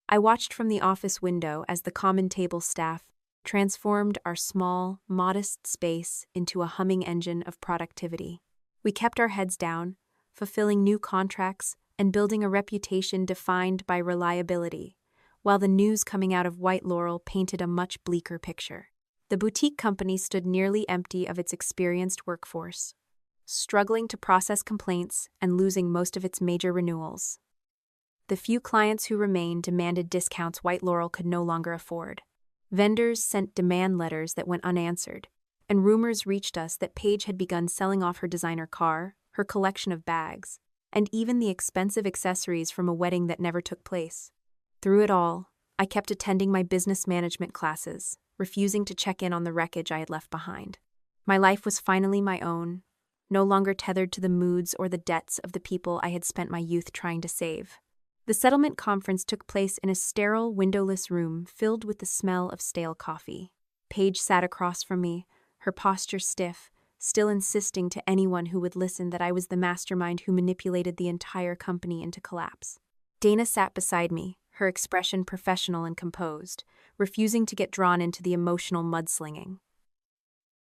I watched from the office window as the common table staff transformed our small, modest space into a humming engine of productivity. We kept our heads down, fulfilling new contracts and building a reputation defined by reliability, while the news coming out of White Laurel painted a much bleaker picture. The boutique company stood nearly empty of its experienced workforce, struggling to process complaints and losing most of its major renewals. The few clients who remained demanded discounts White Laurel could no longer afford. Vendors sent demand letters that went unanswered, and rumors reached us that Paige had begun selling off her designer car, her collection of bags, and even the expensive accessories from a wedding that never took place. Through it all, I kept attending my business management classes, refusing to check in on the wreckage I had left behind. My life was finally my own, no longer tethered to the moods or the debts of the people I had spent my youth trying to save. The settlement conference took place in a sterile, windowless room filled with the smell of stale coffee. Paige sat across from me, her posture stiff, still insisting to anyone who would listen that I was the mastermind who manipulated the entire company into collapse. Dana sat beside me, her expression professional and composed, refusing to get drawn into the emotional mudslinging.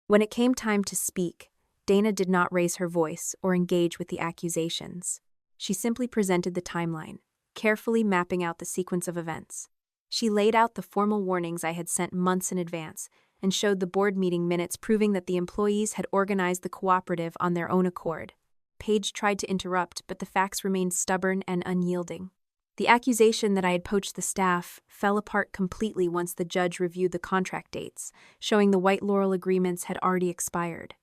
When it came time to speak, Dana did not raise her voice or engage with the accusations. She simply presented the timeline, carefully mapping out the sequence of events. She laid out the formal warnings I had sent months in advance and showed the board meeting minutes proving that the employees had organized the cooperative on their own accord. Paige tried to interrupt, but the facts remained stubborn and unyielding. The accusation that I had poached the staff fell apart completely once the judge reviewed the contract dates, showing the White Laurel agreements had already expired.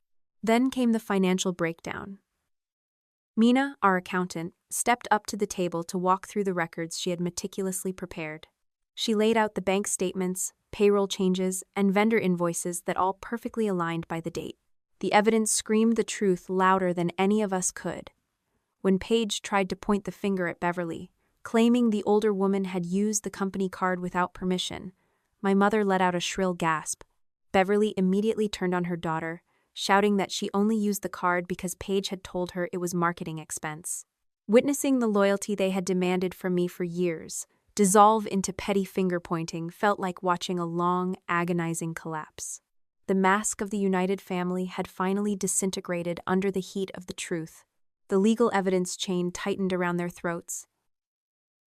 Then came the financial breakdown. Mina, our accountant, stepped up to the table to walk through the records she had meticulously prepared. She laid out the bank statements, payroll changes, and vendor invoices that all perfectly aligned by the date. The evidence screamed the truth louder than any of us could. When Paige tried to point the finger at Beverly, claiming the older woman had used the company card without permission, my mother let out a shrill gasp. Beverly immediately turned on her daughter, shouting that she only used the card because Paige had told her it was marketing expense. Witnessing the loyalty they had demanded from me for years dissolve into petty finger-pointing felt like watching a long, agonizing collapse. The mask of the united family had finally disintegrated under the heat of the truth. The legal evidence chain tightened around their throats.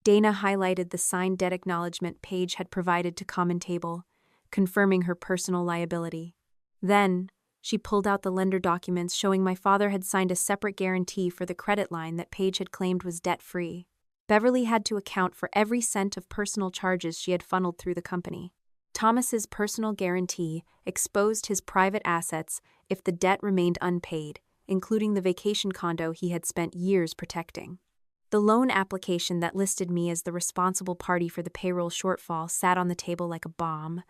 Dana highlighted the signed debt acknowledgement Paige had provided to Common Table, confirming her personal liability. Then, she pulled out the lender documents showing my father had signed a separate guarantee for the credit line that Paige had claimed was debt-free. Beverly had to account for every cent of personal charges she had funneled through the company. Thomas's personal guarantee exposed his private assets if the debt remained unpaid, including the vacation condo he had spent years protecting. The loan application that listed me as the responsible party for the payroll shortfall sat on the table like a bomb,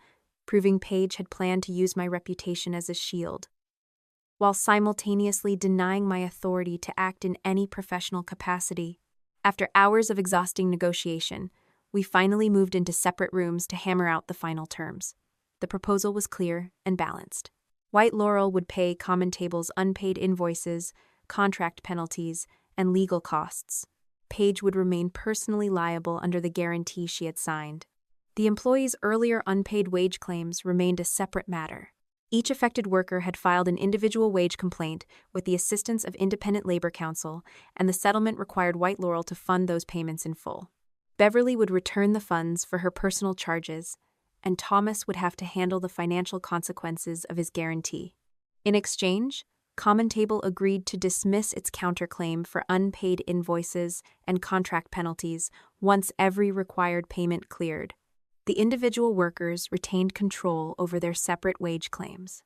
proving Paige had planned to use my reputation as a shield, while simultaneously denying my authority to act in any professional capacity. After hours of exhausting negotiation, we finally moved into separate rooms to hammer out the final terms. The proposal was clear and balanced. White Laurel would pay Common Table's unpaid invoices, contract penalties, and legal costs. Paige would remain personally liable under the guarantee she had signed. The employee's earlier unpaid wage claims remained a separate matter. Each affected worker had filed an individual wage complaint with the assistance of Independent Labor Counsel, and the settlement required White Laurel to fund those payments in full. Beverly would return the funds for her personal charges, and Thomas would have to handle the financial consequences of his guarantee. In exchange, Common Table agreed to dismiss its counterclaim for unpaid invoices and contract penalties once every required payment cleared. The individual workers retained control over their separate wage claims.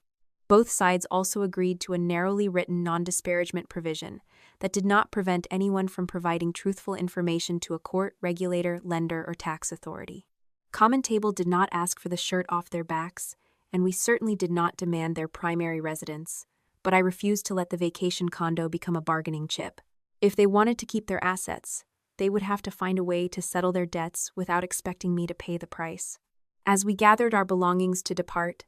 Both sides also agreed to a narrowly written non-disparagement provision that did not prevent anyone from providing truthful information to a court, regulator, lender, or tax authority. Common Table did not ask for the shirt off their backs, and we certainly did not demand their primary residence, but I refused to let the vacation condo become a bargaining chip. If they wanted to keep their assets, they would have to find a way to settle their debts without expecting me to pay the price. As we gathered our belongings to depart,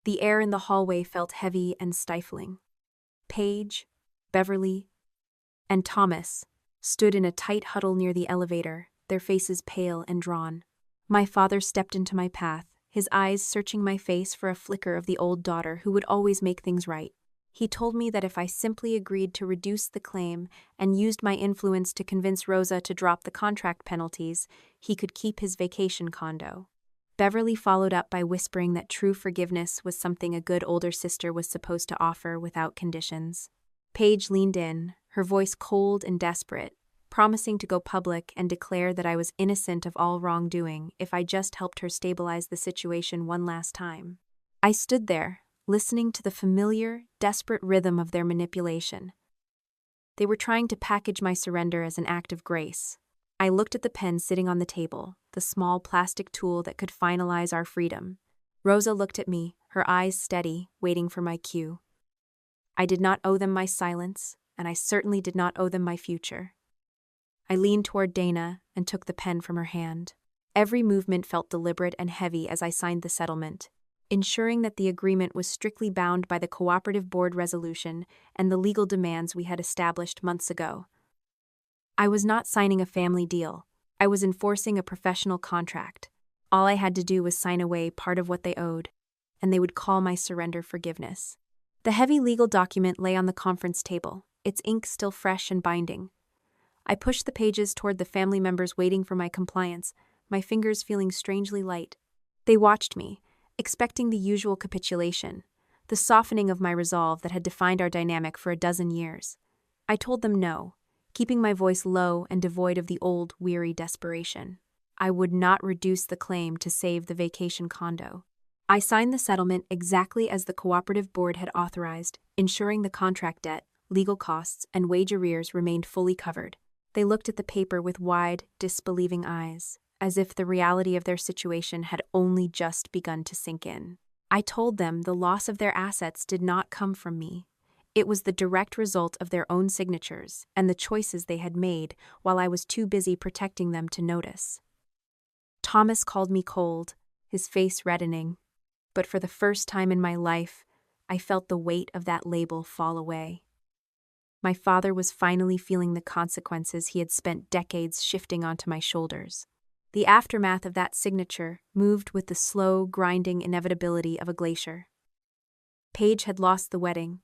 the air in the hallway felt heavy and stifling. Paige, Beverly, and Thomas stood in a tight huddle near the elevator, their faces pale and drawn. My father stepped into my path, his eyes searching my face for a flicker of the old daughter who would always make things right. He told me that if I simply agreed to reduce the claim and used my influence to convince Rosa to drop the contract penalties, he could keep his vacation condo. Beverly followed up by whispering that true forgiveness was something a good older sister was supposed to offer without conditions. Paige leaned in, her voice cold and desperate, promising to go public and declare that I was innocent of all wrongdoing if I just helped her stabilize the situation one last time. I stood there, listening to the familiar, desperate rhythm of their manipulation. They were trying to package my surrender as an act of grace. I looked at the pen sitting on the table, the small plastic tool that could finalize our freedom. Rosa looked at me, her eyes steady, waiting for my cue. I did not owe them my silence, and I certainly did not owe them my future. I leaned toward Dana and took the pen from her hand. Every movement felt deliberate and heavy as I signed the settlement, ensuring that the agreement was strictly bound by the cooperative board resolution and the legal demands we had established months ago. I was not signing a family deal. I was enforcing a professional contract. All I had to do was sign away part of what they owed, and they would call my surrender forgiveness. The heavy legal document lay on the conference table, its ink still fresh and binding. I pushed the pages toward the family members waiting for my compliance, my fingers feeling strangely light. They watched me, expecting the usual capitulation, the softening of my resolve that had defined our dynamic for a dozen years. I told them no, keeping my voice low and devoid of the old, weary desperation. I would not reduce the claim to save the vacation condo. I signed the settlement exactly as the cooperative board had authorized, ensuring the contract debt, legal costs, and wage arrears remained fully covered. They looked at the paper with wide, disbelieving eyes, as if the reality of their situation had only just begun to sink in. I told them the loss of their assets did not come from me. It was the direct result of their own signatures and the choices they had made while I was too busy protecting them to notice. Thomas called me cold, his face reddening, but for the first time in my life, I felt the weight of that label fall away. My father was finally feeling the consequences he had spent decades shifting onto my shoulders. The aftermath of that signature moved with the slow, grinding inevitability of a glacier. Paige had lost the wedding,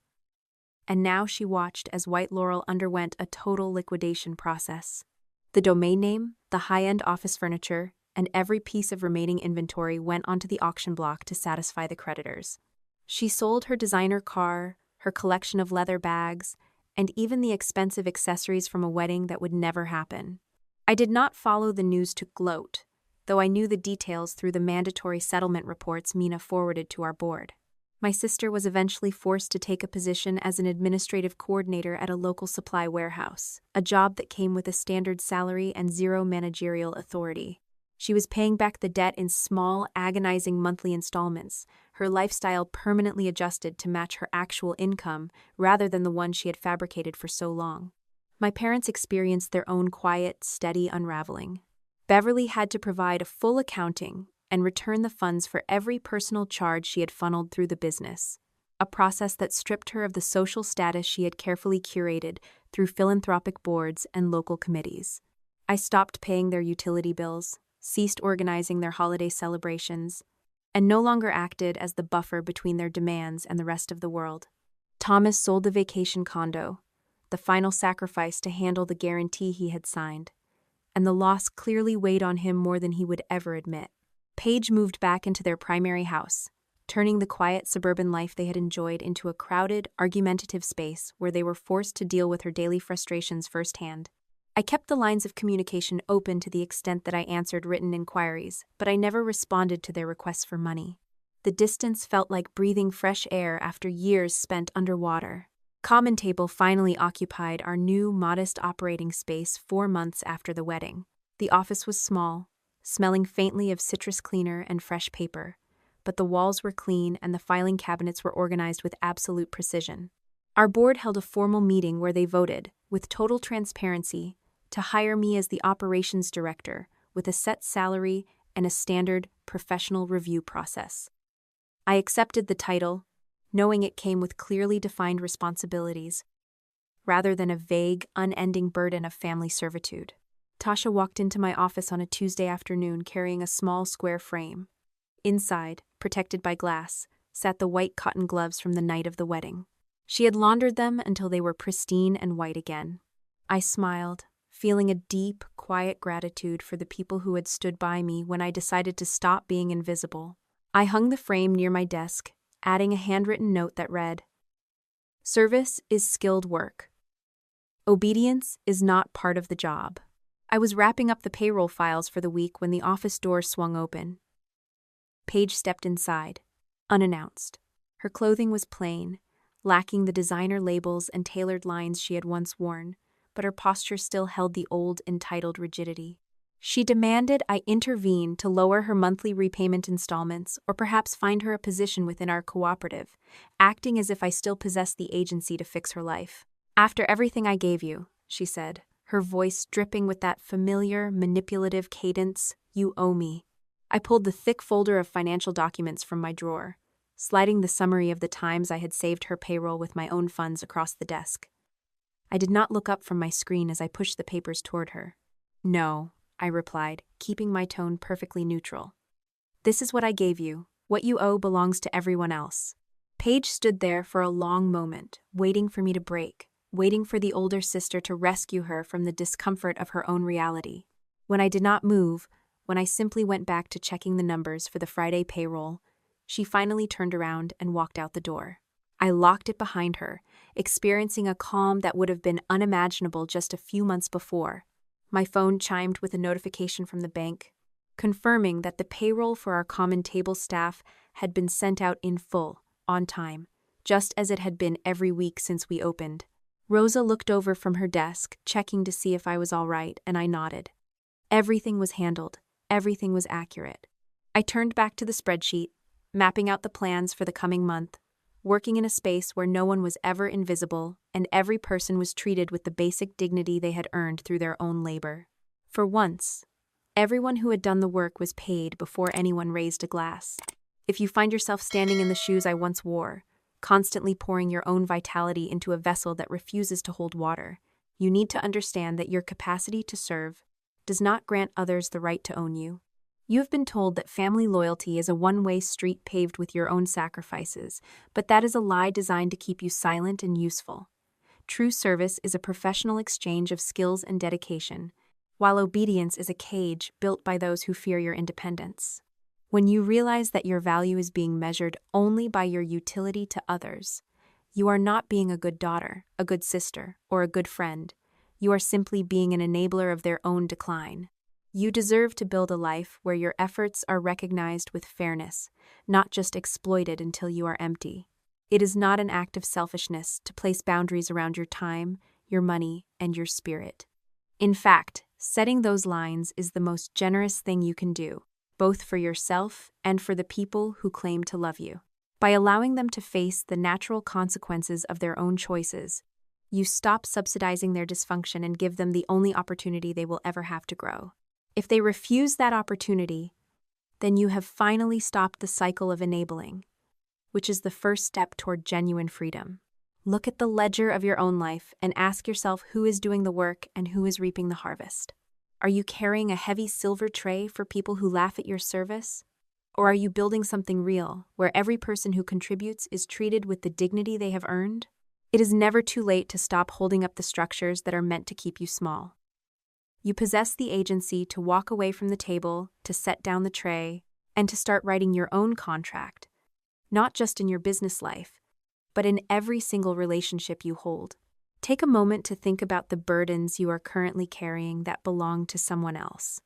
and now she watched as White Laurel underwent a total liquidation process. The domain name, the high-end office furniture, and every piece of remaining inventory went onto the auction block to satisfy the creditors. She sold her designer car, her collection of leather bags, and even the expensive accessories from a wedding that would never happen. I did not follow the news to gloat, though I knew the details through the mandatory settlement reports Mina forwarded to our board. My sister was eventually forced to take a position as an administrative coordinator at a local supply warehouse, a job that came with a standard salary and zero managerial authority. She was paying back the debt in small, agonizing monthly installments, her lifestyle permanently adjusted to match her actual income rather than the one she had fabricated for so long. My parents experienced their own quiet, steady unraveling. Beverly had to provide a full accounting and return the funds for every personal charge she had funneled through the business. a process that stripped her of the social status she had carefully curated through philanthropic boards and local committees. I stopped paying their utility bills, ceased organizing their holiday celebrations, and no longer acted as the buffer between their demands and the rest of the world. Thomas sold the vacation condo, the final sacrifice to handle the guarantee he had signed, and the loss clearly weighed on him more than he would ever admit. Paige moved back into their primary house, turning the quiet suburban life they had enjoyed into a crowded, argumentative space where they were forced to deal with her daily frustrations firsthand. I kept the lines of communication open to the extent that I answered written inquiries, but I never responded to their requests for money. The distance felt like breathing fresh air after years spent underwater. Common Table finally occupied our new, modest operating space 4 months after the wedding. The office was small, smelling faintly of citrus cleaner and fresh paper, but the walls were clean and the filing cabinets were organized with absolute precision. Our board held a formal meeting where they voted, with total transparency, to hire me as the operations director with a set salary and a standard professional review process. I accepted the title, knowing it came with clearly defined responsibilities, rather than a vague, unending burden of family servitude. Tasha walked into my office on a Tuesday afternoon carrying a small square frame. Inside, protected by glass, sat the white cotton gloves from the night of the wedding. She had laundered them until they were pristine and white again. I smiled, feeling a deep, quiet gratitude for the people who had stood by me when I decided to stop being invisible. I hung the frame near my desk, adding a handwritten note that read, "Service is skilled work. Obedience is not part of the job." I was wrapping up the payroll files for the week when the office door swung open. Paige stepped inside, unannounced. Her clothing was plain, lacking the designer labels and tailored lines she had once worn, but her posture still held the old, entitled rigidity. She demanded I intervene to lower her monthly repayment installments or perhaps find her a position within our cooperative, acting as if I still possessed the agency to fix her life. "After everything I gave you," she said, her voice dripping with that familiar, manipulative cadence, "you owe me." I pulled the thick folder of financial documents from my drawer, sliding the summary of the times I had saved her payroll with my own funds across the desk. I did not look up from my screen as I pushed the papers toward her. "No," I replied, keeping my tone perfectly neutral. "This is what I gave you. What you owe belongs to everyone else." Paige stood there for a long moment, waiting for me to break, waiting for the older sister to rescue her from the discomfort of her own reality. When I did not move, when I simply went back to checking the numbers for the Friday payroll, she finally turned around and walked out the door. I locked it behind her, experiencing a calm that would have been unimaginable just a few months before. My phone chimed with a notification from the bank, confirming that the payroll for our Common Table staff had been sent out in full, on time, just as it had been every week since we opened. Rosa looked over from her desk, checking to see if I was all right, and I nodded. Everything was handled. Everything was accurate. I turned back to the spreadsheet, mapping out the plans for the coming month, working in a space where no one was ever invisible and every person was treated with the basic dignity they had earned through their own labor. For once, everyone who had done the work was paid before anyone raised a glass. If you find yourself standing in the shoes I once wore, constantly pouring your own vitality into a vessel that refuses to hold water, you need to understand that your capacity to serve does not grant others the right to own you. You have been told that family loyalty is a one-way street paved with your own sacrifices, but that is a lie designed to keep you silent and useful. True service is a professional exchange of skills and dedication, while obedience is a cage built by those who fear your independence. When you realize that your value is being measured only by your utility to others, you are not being a good daughter, a good sister, or a good friend. You are simply being an enabler of their own decline. You deserve to build a life where your efforts are recognized with fairness, not just exploited until you are empty. It is not an act of selfishness to place boundaries around your time, your money, and your spirit. In fact, setting those lines is the most generous thing you can do, both for yourself and for the people who claim to love you. By allowing them to face the natural consequences of their own choices, you stop subsidizing their dysfunction and give them the only opportunity they will ever have to grow. If they refuse that opportunity, then you have finally stopped the cycle of enabling. which is the first step toward genuine freedom. Look at the ledger of your own life and ask yourself who is doing the work and who is reaping the harvest. Are you carrying a heavy silver tray for people who laugh at your service? Or are you building something real, where every person who contributes is treated with the dignity they have earned? It is never too late to stop holding up the structures that are meant to keep you small. You possess the agency to walk away from the table, to set down the tray, and to start writing your own contract, not just in your business life, but in every single relationship you hold. Take a moment to think about the burdens you are currently carrying that belong to someone else.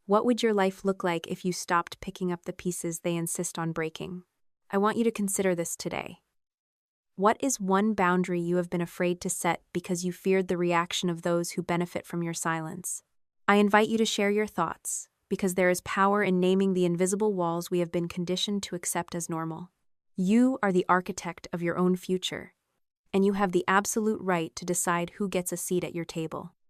What would your life look like if you stopped picking up the pieces they insist on breaking? I want you to consider this today. What is one boundary you have been afraid to set because you feared the reaction of those who benefit from your silence? I invite you to share your thoughts, because there is power in naming the invisible walls we have been conditioned to accept as normal. You are the architect of your own future, and you have the absolute right to decide who gets a seat at your table.